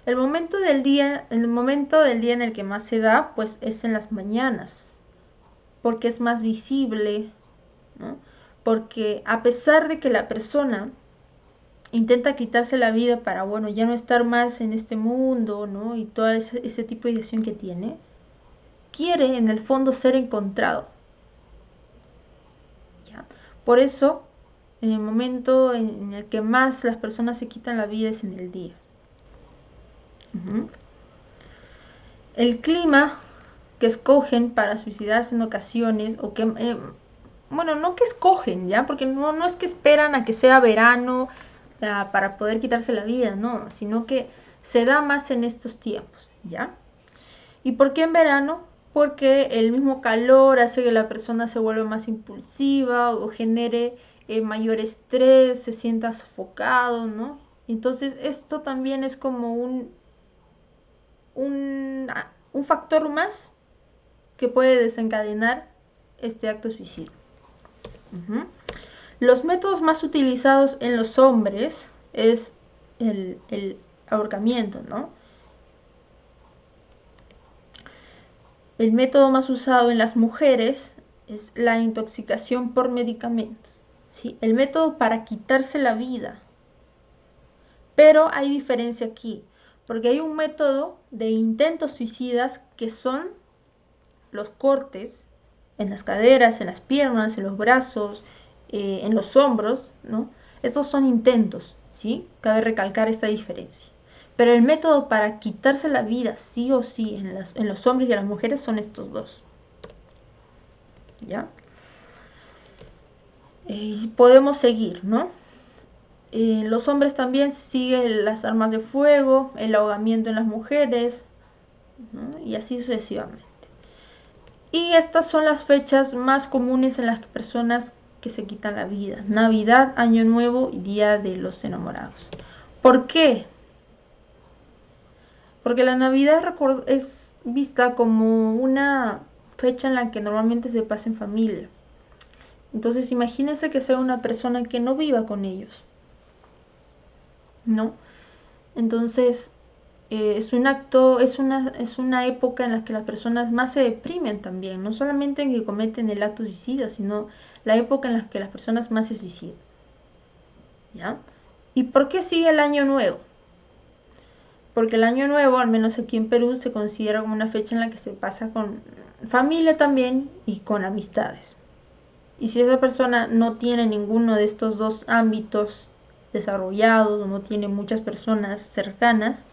Speaker 1: El momento del día en el que más se da, pues es en las mañanas, porque es más visible, ¿no? Porque a pesar de que la persona intenta quitarse la vida para, bueno, ya no estar más en este mundo, ¿no? Y todo ese tipo de ideación que tiene, quiere en el fondo ser encontrado, ¿ya? Por eso, en el momento en el que más las personas se quitan la vida es en el día. El clima que escogen para suicidarse en ocasiones, o que, bueno, no que escogen, ¿ya? Porque no es que esperan a que sea verano para poder quitarse la vida, no, sino que se da más en estos tiempos, ¿ya? ¿Y por qué en verano? Porque el mismo calor hace que la persona se vuelva más impulsiva o genere mayor estrés, se sienta sofocado, ¿no? Entonces esto también es como un factor más que puede desencadenar este acto suicida. Los métodos más utilizados en los hombres es el ahorcamiento, ¿no? El método más usado en las mujeres es la intoxicación por medicamentos, ¿sí? El método para quitarse la vida. Pero hay diferencia aquí, porque hay un método de intentos suicidas que son los cortes en las caderas, en las piernas, en los brazos, en los hombros, ¿no? Estos son intentos, ¿sí? Cabe recalcar esta diferencia. Pero el método para quitarse la vida, sí o sí, en los hombres y en las mujeres son estos dos. ¿Ya? Podemos seguir, ¿no? Los hombres también siguen las armas de fuego, el ahogamiento en las mujeres, ¿no? Y así sucesivamente. Y estas son las fechas más comunes en las personas que se quitan la vida: Navidad, Año Nuevo y Día de los Enamorados. ¿Por qué? Porque la Navidad es vista como una fecha en la que normalmente se pasa en familia. Entonces imagínense que sea una persona que no viva con ellos, ¿no? Entonces, es un acto, es una época en la que las personas más se deprimen también, no solamente en que cometen el acto suicida, sino la época en la que las personas más se suicidan. ¿Ya? ¿Y por qué sigue el año nuevo? Porque el año nuevo, al menos aquí en Perú, se considera como una fecha en la que se pasa con familia también y con amistades. Y si esa persona no tiene ninguno de estos dos ámbitos desarrollados, o no tiene muchas personas cercanas,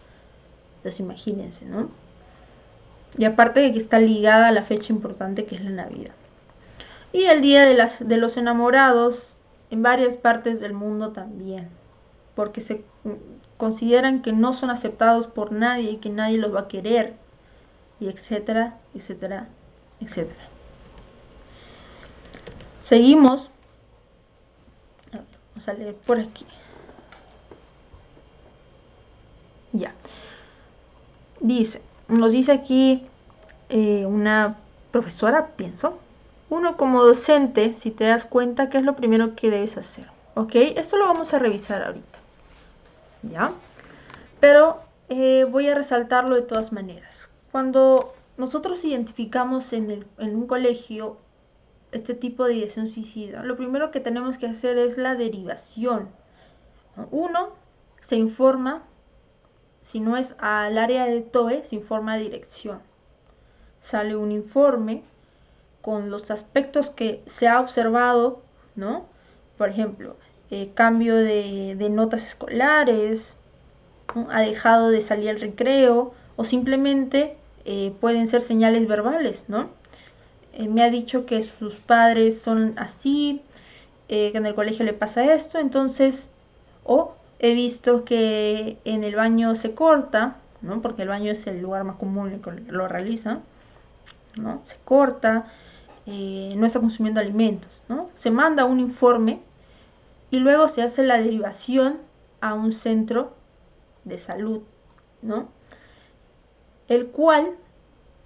Speaker 1: pues imagínense, ¿no? Y aparte de que está ligada a la fecha importante que es la Navidad. Y el Día de los Enamorados en varias partes del mundo también, porque se consideran que no son aceptados por nadie y que nadie los va a querer, y etcétera, etcétera, etcétera. Seguimos. A ver, vamos a leer por aquí. Ya. Nos dice aquí una profesora, pienso. Uno como docente, si te das cuenta, ¿qué es lo primero que debes hacer? ¿Ok? Esto lo vamos a revisar ahorita. ¿Ya? Pero voy a resaltarlo de todas maneras. Cuando nosotros identificamos en un colegio este tipo de ideación suicida, lo primero que tenemos que hacer es la derivación. Uno, se informa, si no es al área de TOE, se informa a dirección. Sale un informe con los aspectos que se ha observado, ¿no? Por ejemplo, cambio de notas escolares, ¿no? Ha dejado de salir al recreo, o simplemente pueden ser señales verbales, ¿no? Me ha dicho que sus padres son así, que en el colegio le pasa esto, entonces, o he visto que en el baño se corta, ¿no? Porque el baño es el lugar más común en el que lo realiza, ¿no? Se corta, no está consumiendo alimentos, ¿no? Se manda un informe y luego se hace la derivación a un centro de salud, ¿no?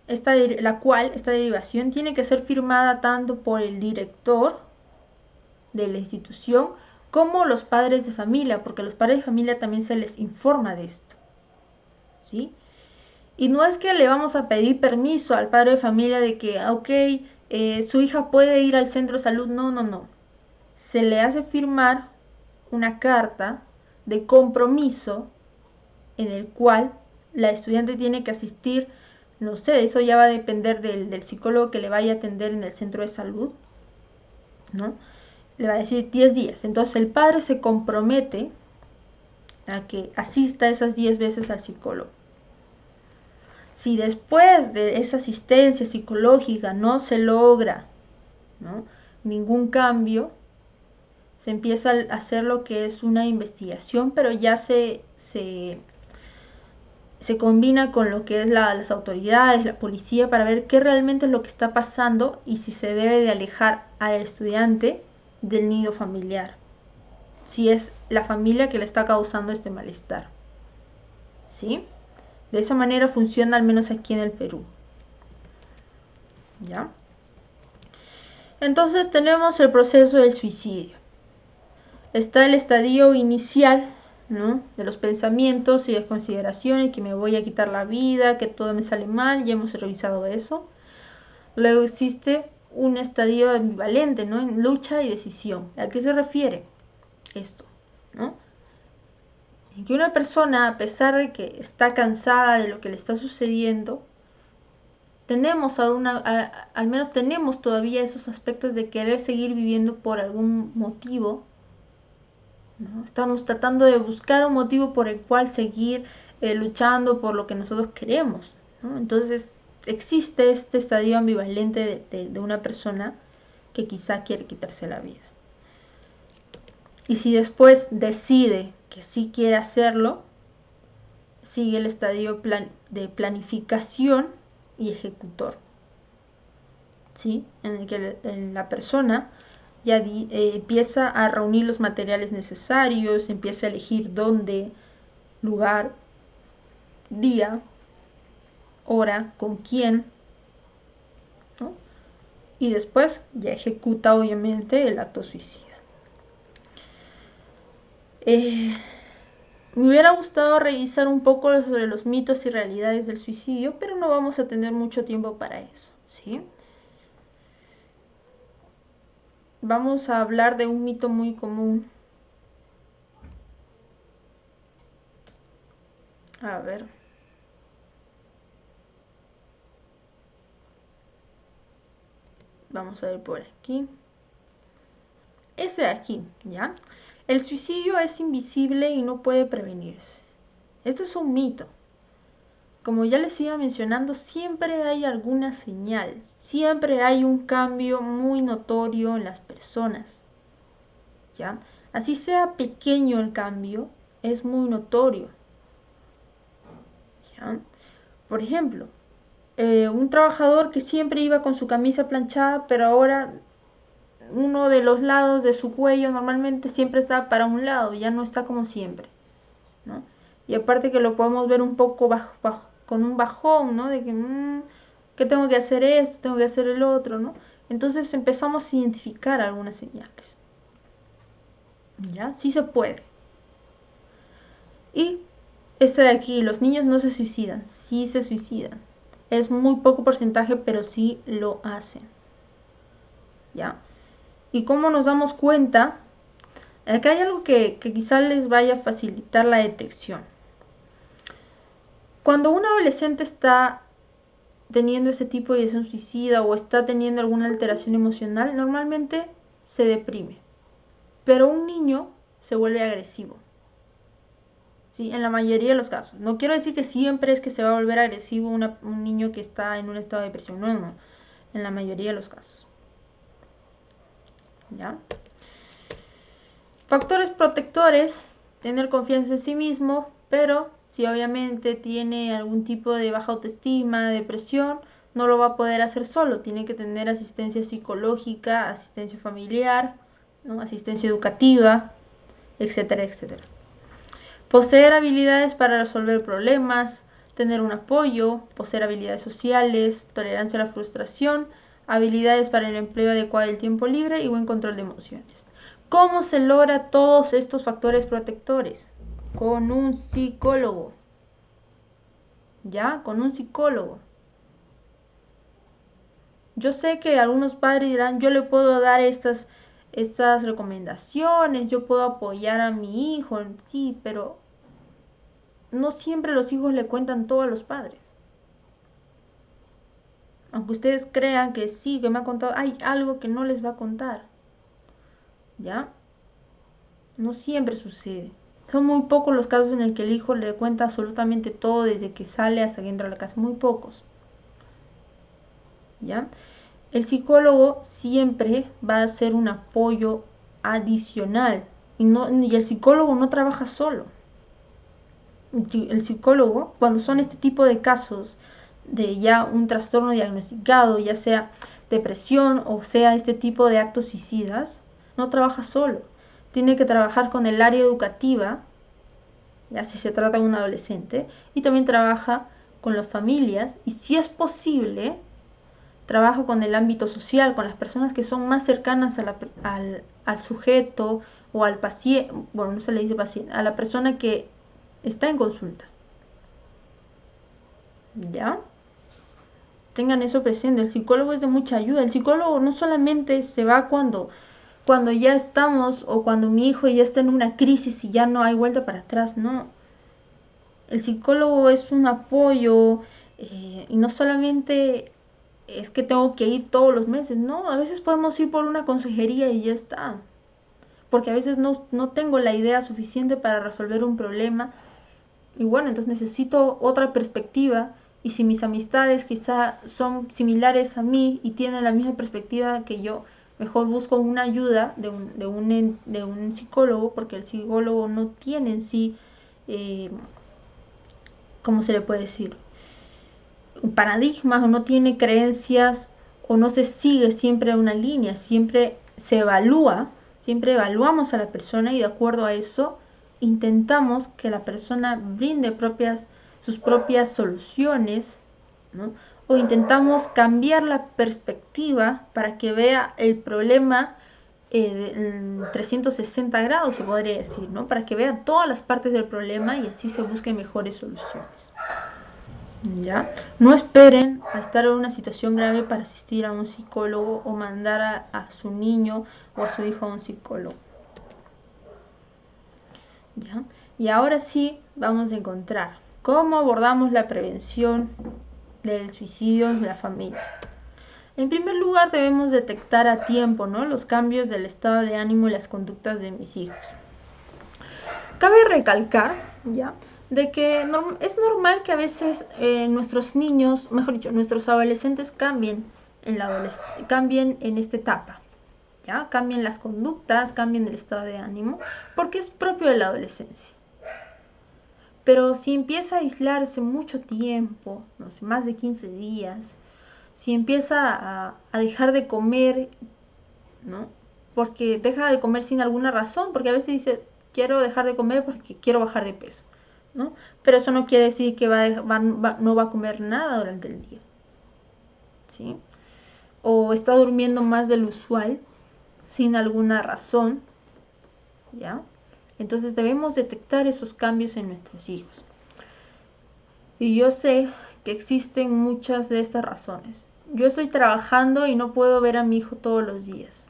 Speaker 1: Esta derivación tiene que ser firmada tanto por el director de la institución como los padres de familia, porque a los padres de familia también se les informa de esto, ¿sí? Y no es que le vamos a pedir permiso al padre de familia de que, ok, su hija puede ir al centro de salud, no, no, no. Se le hace firmar una carta de compromiso en el cual la estudiante tiene que asistir, no sé, eso ya va a depender del psicólogo que le vaya a atender en el centro de salud, ¿no? Le va a decir 10 días. Entonces el padre se compromete a que asista esas 10 veces al psicólogo. Si después de esa asistencia psicológica no se logra, ¿no?, ningún cambio, se empieza a hacer lo que es una investigación, pero ya se combina con lo que es las autoridades, la policía, para ver qué realmente es lo que está pasando y si se debe de alejar al estudiante del nido familiar, si es la familia que le está causando este malestar, ¿sí? De esa manera funciona, al menos aquí en el Perú. ¿Ya? Entonces tenemos el proceso del suicidio. Está el estadio inicial, ¿no?, de los pensamientos y las consideraciones, que me voy a quitar la vida, que todo me sale mal, ya hemos revisado eso. Luego existe un estadio ambivalente, ¿no?, en lucha y decisión. ¿A qué se refiere esto? ¿No? En que una persona, a pesar de que está cansada de lo que le está sucediendo, al menos tenemos todavía esos aspectos de querer seguir viviendo por algún motivo, ¿no? Estamos tratando de buscar un motivo por el cual seguir luchando por lo que nosotros queremos, ¿no? Entonces existe este estadio ambivalente de una persona que quizá quiere quitarse la vida. Y si después decide que sí quiere hacerlo, sigue el estadio de planificación y ejecutor, ¿sí?, en el que la persona ya empieza a reunir los materiales necesarios, empieza a elegir dónde, lugar, día, hora, con quién, ¿no? Y después ya ejecuta obviamente el acto suicida. Me hubiera gustado revisar un poco sobre los mitos y realidades del suicidio, pero no vamos a tener mucho tiempo para eso, ¿sí? Vamos a hablar de un mito muy común. A ver. Vamos a ver por aquí. Ese de aquí, ¿ya? El suicidio es invisible y no puede prevenirse. Este es un mito. Como ya les iba mencionando, siempre hay algunas señales, siempre hay un cambio muy notorio en las personas, ¿ya? Así sea pequeño el cambio, es muy notorio, ¿ya? Por ejemplo, un trabajador que siempre iba con su camisa planchada, pero ahora uno de los lados de su cuello normalmente siempre está para un lado, ya no está como siempre, ¿no? Y aparte que lo podemos ver un poco con un bajón, ¿no? De que tengo que hacer esto, tengo que hacer el otro, ¿no? Entonces empezamos a identificar algunas señales. ¿Ya? Sí se puede. Y este de aquí, los niños no se suicidan, sí se suicidan. Es muy poco porcentaje, pero sí lo hacen. ¿Ya? ¿Y cómo nos damos cuenta? Acá hay algo que quizá les vaya a facilitar la detección. Cuando un adolescente está teniendo ese tipo de ideación suicida o está teniendo alguna alteración emocional, normalmente se deprime. Pero un niño se vuelve agresivo. ¿Sí? En la mayoría de los casos. No quiero decir que siempre es que se va a volver agresivo un niño que está en un estado de depresión. No, no. En la mayoría de los casos. ¿Ya? Factores protectores. Tener confianza en sí mismo, pero si obviamente tiene algún tipo de baja autoestima, depresión, no lo va a poder hacer solo. Tiene que tener asistencia psicológica, asistencia familiar, ¿no? Asistencia educativa, etcétera, etcétera. Poseer habilidades para resolver problemas, tener un apoyo, poseer habilidades sociales, tolerancia a la frustración, habilidades para el empleo adecuado del tiempo libre y buen control de emociones. ¿Cómo se logra todos estos factores protectores? Con un psicólogo. ¿Ya? Con un psicólogo. Yo sé que algunos padres dirán, yo le puedo dar estas recomendaciones, yo puedo apoyar a mi hijo, sí, pero no siempre los hijos le cuentan todo a los padres. Aunque ustedes crean que sí, que me ha contado, hay algo que no les va a contar. ¿Ya? No siempre sucede. Son muy pocos los casos en el que el hijo le cuenta absolutamente todo desde que sale hasta que entra a la casa. Muy pocos. ¿Ya? El psicólogo siempre va a ser un apoyo adicional. Y el psicólogo no trabaja solo. El psicólogo, cuando son este tipo de casos de ya un trastorno diagnosticado, ya sea depresión o sea este tipo de actos suicidas, no trabaja solo. Tiene que trabajar con el área educativa, ya si se trata de un adolescente, y también trabaja con las familias y si es posible, trabaja con el ámbito social, con las personas que son más cercanas al sujeto o al paciente, bueno, no se le dice paciente, a la persona que está en consulta. ¿Ya? Tengan eso presente, el psicólogo es de mucha ayuda. El psicólogo no solamente se va cuando ya estamos o cuando mi hijo ya está en una crisis y ya no hay vuelta para atrás, no. El psicólogo es un apoyo y no solamente es que tengo que ir todos los meses, no, a veces podemos ir por una consejería y ya está. Porque a veces no tengo la idea suficiente para resolver un problema y bueno, entonces necesito otra perspectiva y si mis amistades quizá son similares a mí y tienen la misma perspectiva que yo, mejor busco una ayuda de un psicólogo porque el psicólogo no tiene en sí, ¿cómo se le puede decir? Paradigmas o no tiene creencias o no se sigue siempre una línea, siempre se evalúa, siempre evaluamos a la persona y de acuerdo a eso intentamos que la persona brinde sus propias soluciones, ¿no? O intentamos cambiar la perspectiva para que vea el problema en 360 grados, se podría decir, ¿no? Para que vean todas las partes del problema y así se busquen mejores soluciones. ¿Ya? No esperen a estar en una situación grave para asistir a un psicólogo o mandar a su niño o a su hijo a un psicólogo. ¿Ya? Y ahora sí vamos a encontrar cómo abordamos la prevención del suicidio en la familia. En primer lugar, debemos detectar a tiempo, ¿no?, los cambios del estado de ánimo y las conductas de mis hijos. Cabe recalcar, ¿ya?, de que es normal que a veces nuestros niños, mejor dicho, nuestros adolescentes cambien en esta etapa, ¿ya? Cambien las conductas, cambien el estado de ánimo, porque es propio de la adolescencia. Pero si empieza a aislarse mucho tiempo, no sé, más de 15 días, si empieza a dejar de comer, ¿no?, porque deja de comer sin alguna razón, porque a veces dice, quiero dejar de comer porque quiero bajar de peso, ¿no? Pero eso no quiere decir que no va a comer nada durante el día, ¿sí? O está durmiendo más de lo usual sin alguna razón, ¿ya? Entonces debemos detectar esos cambios en nuestros hijos. Y yo sé que existen muchas de estas razones. Yo estoy trabajando y no puedo ver a mi hijo todos los días,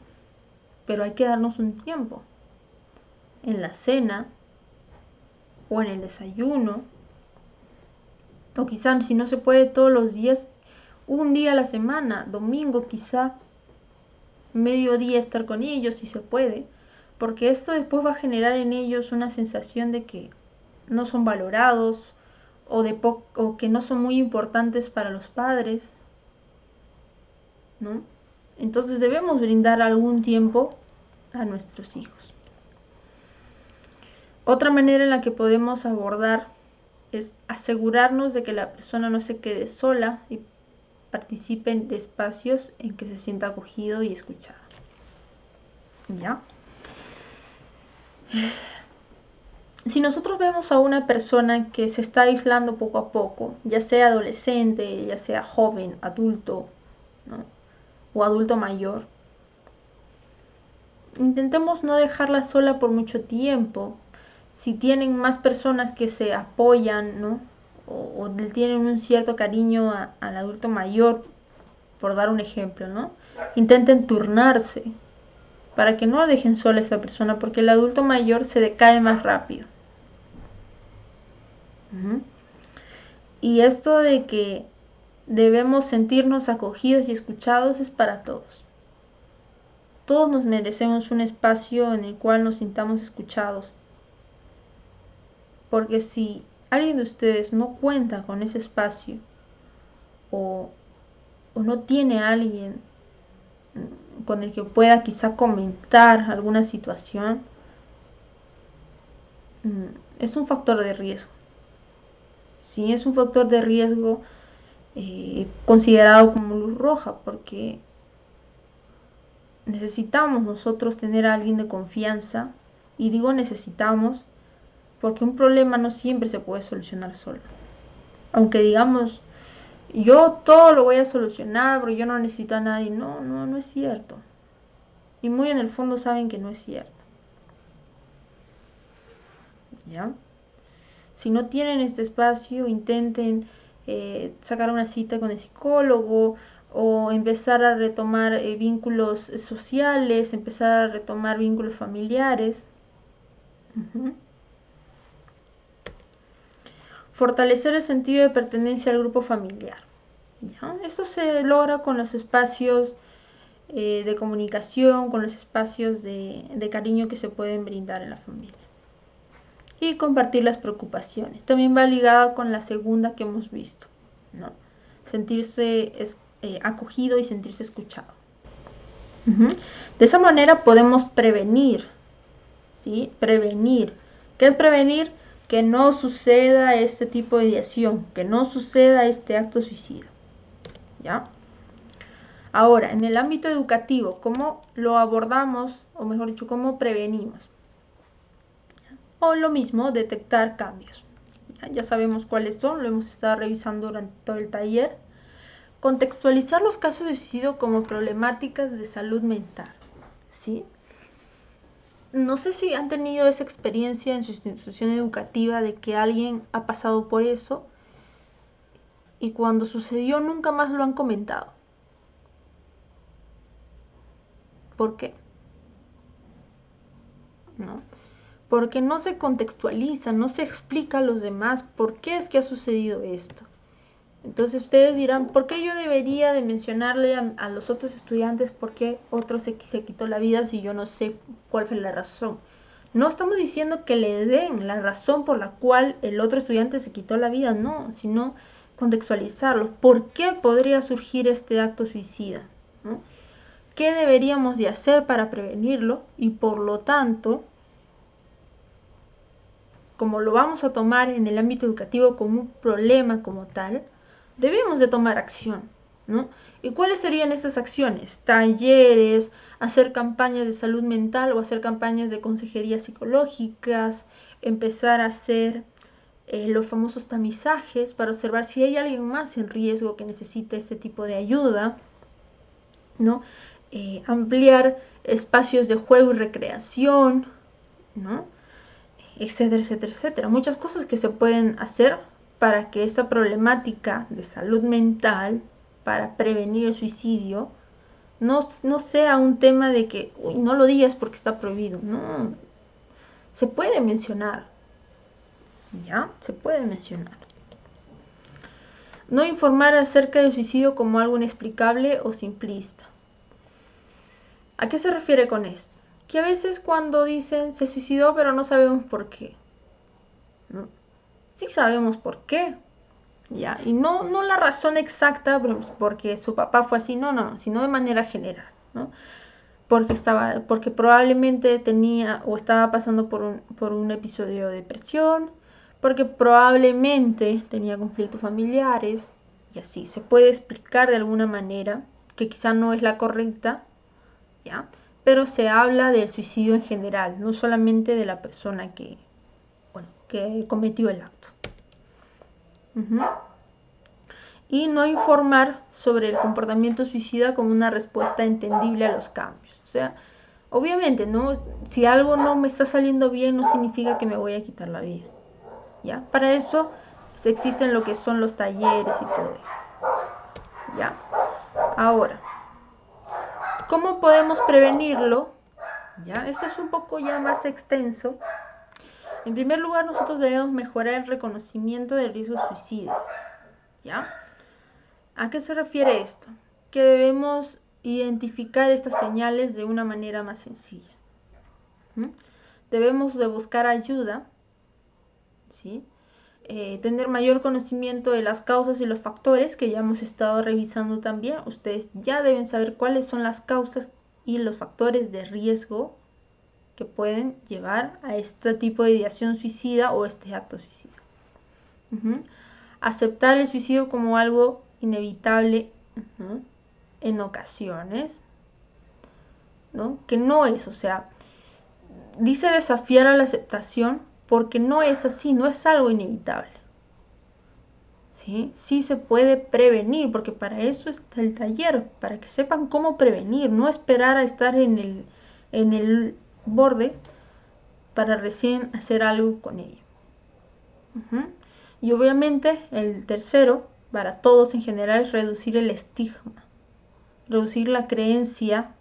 Speaker 1: pero hay que darnos un tiempo. En la cena, o en el desayuno, o quizás si no se puede todos los días, un día a la semana, domingo quizá, mediodía estar con ellos si se puede, porque esto después va a generar en ellos una sensación de que no son valorados o que no son muy importantes para los padres, ¿no? Entonces debemos brindar algún tiempo a nuestros hijos. Otra manera en la que podemos abordar es asegurarnos de que la persona no se quede sola y participe de espacios en que se sienta acogido y escuchado. ¿Ya? Si nosotros vemos a una persona que se está aislando poco a poco, ya sea adolescente, ya sea joven, adulto, ¿no?, o adulto mayor, intentemos no dejarla sola por mucho tiempo. Si tienen más personas que se apoyan, ¿no?, o tienen un cierto cariño al adulto mayor, por dar un ejemplo, ¿no?, intenten turnarse para que no dejen sola a esa persona, porque el adulto mayor se decae más rápido. Y esto de que debemos sentirnos acogidos y escuchados es para todos. Todos nos merecemos un espacio en el cual nos sintamos escuchados. Porque si alguien de ustedes no cuenta con ese espacio o no tiene a alguien con el que pueda quizá comentar alguna situación, es un factor de riesgo. Sí, es un factor de riesgo considerado como luz roja, porque necesitamos nosotros tener a alguien de confianza, y digo necesitamos porque un problema no siempre se puede solucionar solo. Aunque digamos, yo todo lo voy a solucionar porque yo no necesito a nadie, no es cierto. Y muy en el fondo saben que no es cierto. ¿Ya? Si no tienen este espacio, intenten sacar una cita con el psicólogo o empezar a retomar vínculos sociales, empezar a retomar vínculos familiares. Fortalecer el sentido de pertenencia al grupo familiar. ¿Ya? Esto se logra con los espacios de comunicación, con los espacios de cariño que se pueden brindar en la familia. Y compartir las preocupaciones. También va ligada con la segunda que hemos visto, ¿no? Sentirse acogido y sentirse escuchado. De esa manera podemos prevenir, ¿sí? Prevenir. ¿Qué es prevenir? Que no suceda este tipo de ideación, que no suceda este acto suicida. ¿Ya? Ahora, en el ámbito educativo, ¿cómo lo abordamos? O mejor dicho, ¿cómo prevenimos? O lo mismo, detectar cambios. Ya sabemos cuáles son, lo hemos estado revisando durante todo el taller. Contextualizar los casos de suicidio como problemáticas de salud mental, ¿sí? no sé si han tenido esa experiencia en su institución educativa de que alguien ha pasado por eso y cuando sucedió nunca más lo han comentado. ¿Por qué? ¿No? Porque no se contextualiza, no se explica a los demás por qué es que ha sucedido esto. Entonces ustedes dirán, ¿por qué yo debería de mencionarle a los otros estudiantes por qué otro se quitó la vida si yo no sé cuál fue la razón? No estamos diciendo que le den la razón por la cual el otro estudiante se quitó la vida, no, sino contextualizarlo. ¿Por qué podría surgir este acto suicida? ¿No? ¿Qué deberíamos de hacer para prevenirlo? Y por lo tanto, como lo vamos a tomar en el ámbito educativo como un problema como tal, debemos de tomar acción, ¿no? ¿Y cuáles serían estas acciones? Talleres, hacer campañas de salud mental o hacer campañas de consejerías psicológicas, empezar a hacer los famosos tamizajes para observar si hay alguien más en riesgo que necesite este tipo de ayuda, ¿no? Ampliar espacios de juego y recreación, ¿no? Etcétera, etcétera, etcétera. Muchas cosas que se pueden hacer para que esa problemática de salud mental, para prevenir el suicidio, no sea un tema de que uy, no lo digas porque está prohibido. No, se puede mencionar. ¿Ya? Se puede mencionar. No informar acerca del suicidio como algo inexplicable o simplista. ¿A qué se refiere con esto? Que a veces cuando dicen se suicidó pero no sabemos por qué. ¿No? Sí sabemos por qué, ¿ya? Y no la razón exacta, porque su papá fue así, no, sino de manera general, ¿no? Porque probablemente tenía o estaba pasando por un episodio de depresión, porque probablemente tenía conflictos familiares, y así, se puede explicar de alguna manera, que quizá no es la correcta, ¿ya? Pero se habla del suicidio en general, no solamente de la persona que cometió el acto. Y no informar sobre el comportamiento suicida como una respuesta entendible a los cambios. O sea, obviamente, ¿no? Si algo no me está saliendo bien, no significa que me voy a quitar la vida. ¿Ya? Para eso existen lo que son los talleres y todo eso. ¿Ya? Ahora, ¿cómo podemos prevenirlo? ¿Ya? Esto es un poco ya más extenso. En primer lugar, nosotros debemos mejorar el reconocimiento del riesgo suicida. ¿Ya? ¿A qué se refiere esto? Que debemos identificar estas señales de una manera más sencilla. Debemos de buscar ayuda, ¿sí? Tener mayor conocimiento de las causas y los factores que ya hemos estado revisando también. Ustedes ya deben saber cuáles son las causas y los factores de riesgo que pueden llevar a este tipo de ideación suicida o este acto suicida. Aceptar el suicidio como algo inevitable en ocasiones, ¿no? Que no es, o sea, dice desafiar a la aceptación porque no es así, no es algo inevitable. ¿Sí? Sí se puede prevenir, porque para eso está el taller, para que sepan cómo prevenir, no esperar a estar en el borde para recién hacer algo con ello. Y obviamente el tercero, para todos en general, es reducir el estigma, reducir la creencia,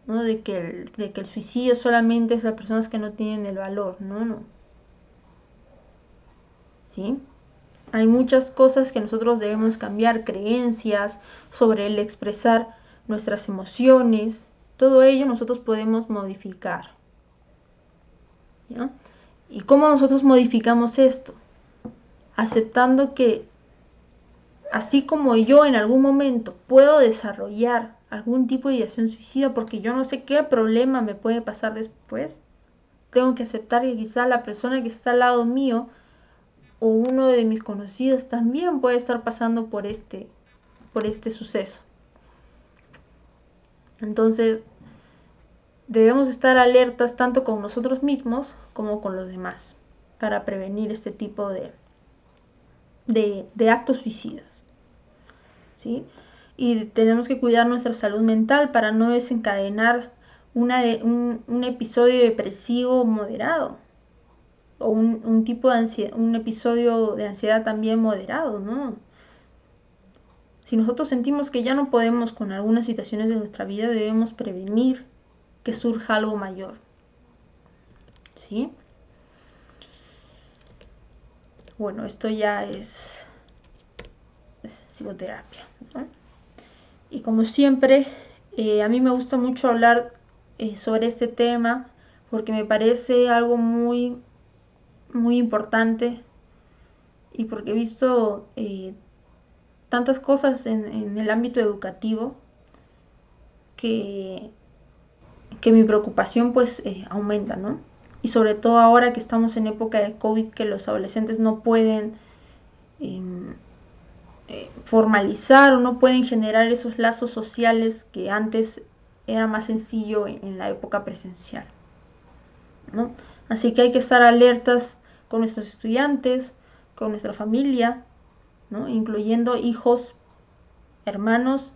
Speaker 1: ¿no? de que el suicidio solamente es a personas que no tienen el valor, no. ¿Sí? Hay muchas cosas que nosotros debemos cambiar, creencias sobre el expresar nuestras emociones, todo ello nosotros podemos modificar. ¿Ya? ¿Y cómo nosotros modificamos esto? Aceptando que así como yo en algún momento puedo desarrollar algún tipo de ideación suicida porque yo no sé qué problema me puede pasar después, tengo que aceptar que quizá la persona que está al lado mío o uno de mis conocidos también puede estar pasando por este suceso. Entonces, debemos estar alertas tanto con nosotros mismos como con los demás para prevenir este tipo de actos suicidas. ¿Sí? Y tenemos que cuidar nuestra salud mental para no desencadenar un episodio depresivo moderado o un tipo de ansiedad, un episodio de ansiedad también moderado, ¿no? Si nosotros sentimos que ya no podemos con algunas situaciones de nuestra vida, debemos prevenir que surja algo mayor, ¿sí? Bueno, esto ya es psicoterapia, ¿no? Y como siempre, a mí me gusta mucho hablar sobre este tema porque me parece algo muy, muy importante y porque he visto tantas cosas en el ámbito educativo que, que mi preocupación pues aumenta, ¿no? Y sobre todo ahora que estamos en época de COVID, que los adolescentes no pueden formalizar o no pueden generar esos lazos sociales que antes era más sencillo en la época presencial, ¿no? Así que hay que estar alertas con nuestros estudiantes, con nuestra familia, ¿no? Incluyendo hijos, hermanos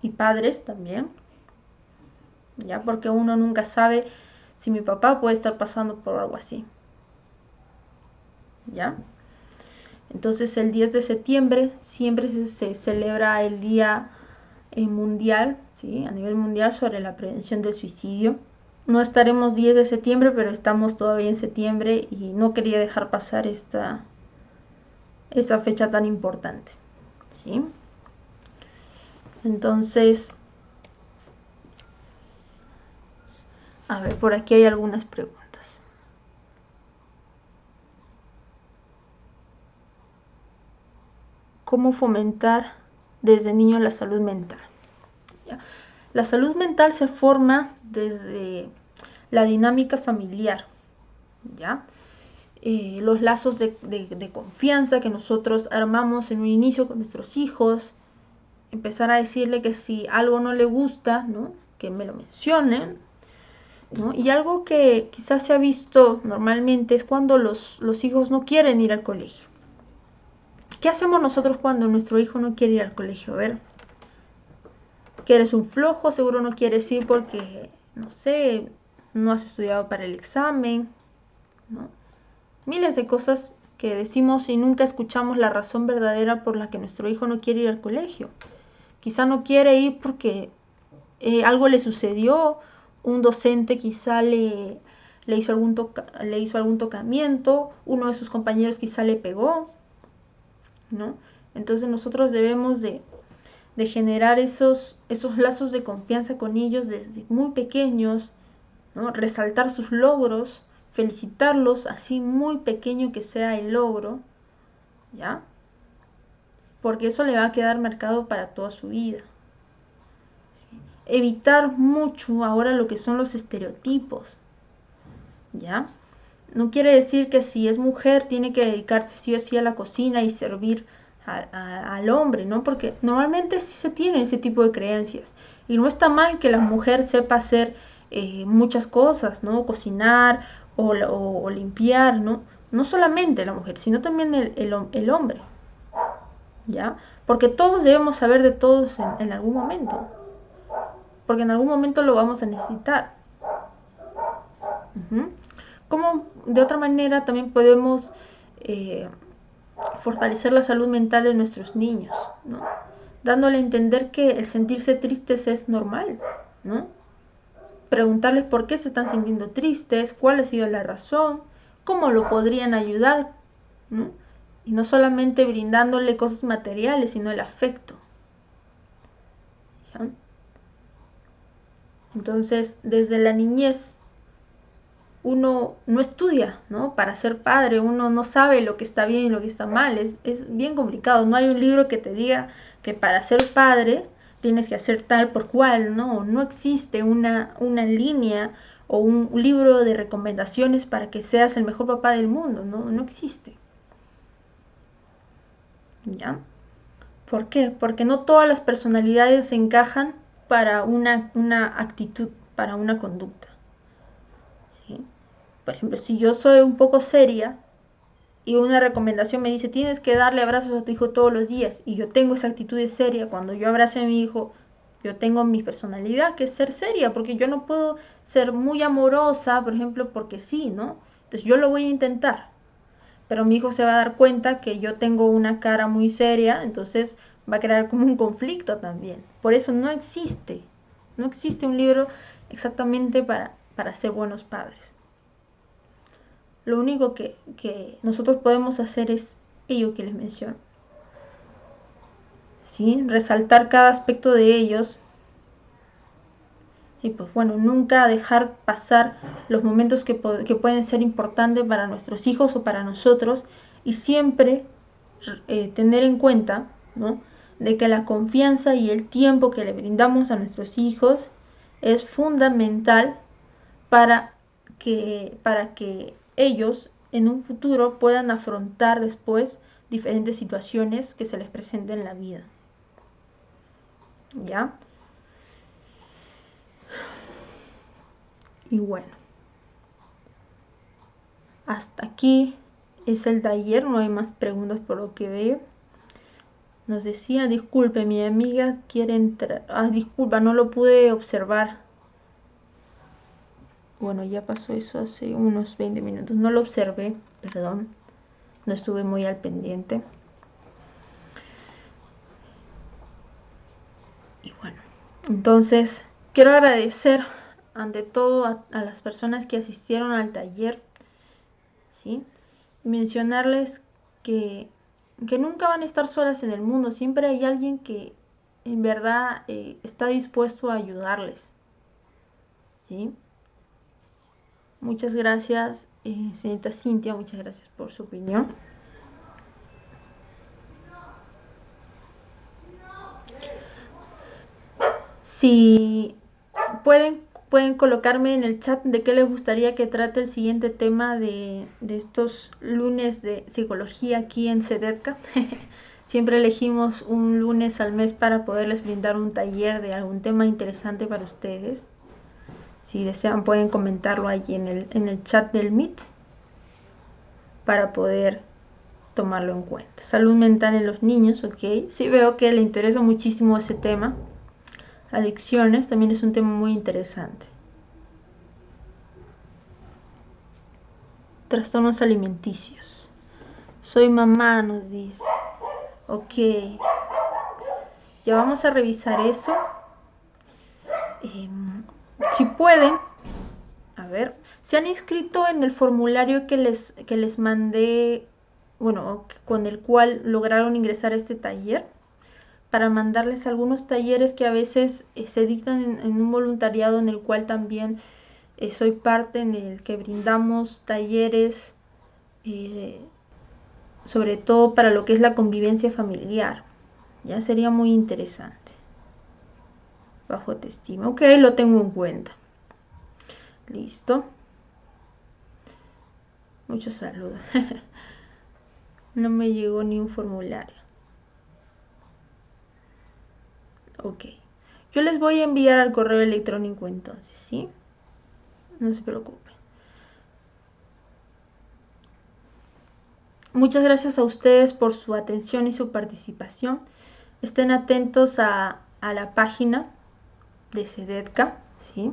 Speaker 1: y padres también, ya, porque uno nunca sabe si mi papá puede estar pasando por algo así, ya. Entonces el 10 de septiembre siempre se celebra el día mundial, ¿sí? A nivel mundial, sobre la prevención del suicidio. No estaremos 10 de septiembre, pero estamos todavía en septiembre y no quería dejar pasar esta fecha tan importante, ¿sí? Entonces, a ver, por aquí hay algunas preguntas. ¿Cómo fomentar desde niño la salud mental? ¿Ya? La salud mental se forma desde la dinámica familiar, ¿ya? Los lazos de confianza que nosotros armamos en un inicio con nuestros hijos, empezar a decirle que si algo no le gusta, ¿no? Que me lo mencionen, ¿no? Y algo que quizás se ha visto normalmente es cuando los hijos no quieren ir al colegio. ¿Qué hacemos nosotros cuando nuestro hijo no quiere ir al colegio? A ver, que eres un flojo, seguro no quieres ir porque, no sé, no has estudiado para el examen, ¿no? Miles de cosas que decimos y nunca escuchamos la razón verdadera por la que nuestro hijo no quiere ir al colegio. Quizá no quiere ir porque algo le sucedió, un docente quizá le hizo algún tocamiento, uno de sus compañeros quizá le pegó, ¿no? Entonces nosotros debemos de generar esos lazos de confianza con ellos desde muy pequeños, ¿no? Resaltar sus logros, felicitarlos, así muy pequeño que sea el logro, ¿ya? Porque eso le va a quedar marcado para toda su vida. ¿Sí? Evitar mucho ahora lo que son los estereotipos, ¿ya? No quiere decir que si es mujer tiene que dedicarse sí o sí a la cocina y servir al hombre, ¿no? Porque normalmente sí se tiene ese tipo de creencias. Y no está mal que la mujer sepa hacer muchas cosas, ¿no? Cocinar o limpiar, ¿no? No solamente la mujer, sino también el hombre, ¿ya? Porque todos debemos saber de todos en algún momento. Porque en algún momento lo vamos a necesitar. Como de otra manera también podemos fortalecer la salud mental de nuestros niños, ¿no? Dándole a entender que el sentirse tristes es normal, ¿no? Preguntarles por qué se están sintiendo tristes, cuál ha sido la razón, cómo lo podrían ayudar, ¿no? Y no solamente brindándole cosas materiales, sino el afecto, ¿ya? Entonces, desde la niñez, uno no estudia, ¿no? Para ser padre, uno no sabe lo que está bien y lo que está mal, es bien complicado. No hay un libro que te diga que para ser padre tienes que hacer tal por cual, ¿no? No existe una línea o un libro de recomendaciones para que seas el mejor papá del mundo, ¿no? No existe. ¿Ya? ¿Por qué? Porque no todas las personalidades se encajan para una actitud, para una conducta, ¿sí? Por ejemplo, si yo soy un poco seria y una recomendación me dice tienes que darle abrazos a tu hijo todos los días y yo tengo esa actitud de seria, cuando yo abrace a mi hijo Yo tengo mi personalidad, que es ser seria, porque yo no puedo ser muy amorosa, por ejemplo, porque sí, ¿no? Entonces yo lo voy a intentar, pero mi hijo se va a dar cuenta que yo tengo una cara muy seria, entonces va a crear como un conflicto también. Por eso no existe un libro exactamente para ser buenos padres. Lo único que nosotros podemos hacer es ello que les menciono, ¿sí? Resaltar cada aspecto de ellos y pues bueno, nunca dejar pasar los momentos que pueden ser importantes para nuestros hijos o para nosotros, y siempre tener en cuenta, ¿no?, de que la confianza y el tiempo que le brindamos a nuestros hijos es fundamental para que ellos en un futuro puedan afrontar después diferentes situaciones que se les presenten en la vida. ¿Ya? Y bueno, hasta aquí es el taller, no hay más preguntas por lo que veo. Nos decía, disculpe, mi amiga quiere entrar. Ah, disculpa, no lo pude observar. Bueno, ya pasó eso hace unos 20 minutos. No lo observé, perdón. No estuve muy al pendiente. Y bueno, entonces quiero agradecer ante todo a las personas que asistieron al taller, ¿sí? Y mencionarles que nunca van a estar solas en el mundo. Siempre hay alguien que en verdad está dispuesto a ayudarles, ¿sí? Muchas gracias, señorita Cintia, muchas gracias por su opinión. Si pueden colocarme en el chat de qué les gustaría que trate el siguiente tema de estos lunes de psicología aquí en CEDETCA. Siempre elegimos un lunes al mes para poderles brindar un taller de algún tema interesante para ustedes. Si desean pueden comentarlo allí en el chat del Meet para poder tomarlo en cuenta. Salud mental en los niños, ok. Sí, veo que le interesa muchísimo ese tema. Adicciones también es un tema muy interesante. Trastornos alimenticios. Soy mamá, nos dice. Ok. Ya vamos a revisar eso. Si pueden, a ver, se han inscrito en el formulario que les mandé, bueno, con el cual lograron ingresar a este taller, para mandarles algunos talleres que a veces se dictan en un voluntariado en el cual también soy parte, en el que brindamos talleres sobre todo para lo que es la convivencia familiar. Ya sería muy interesante. Bajo autoestima, ok, lo tengo en cuenta. Listo. Muchos saludos. No me llegó ni un formulario. Ok. Yo les voy a enviar al correo electrónico entonces, ¿sí? No se preocupen. Muchas gracias a ustedes por su atención y su participación. Estén atentos a la página de CEDETCA, ¿sí?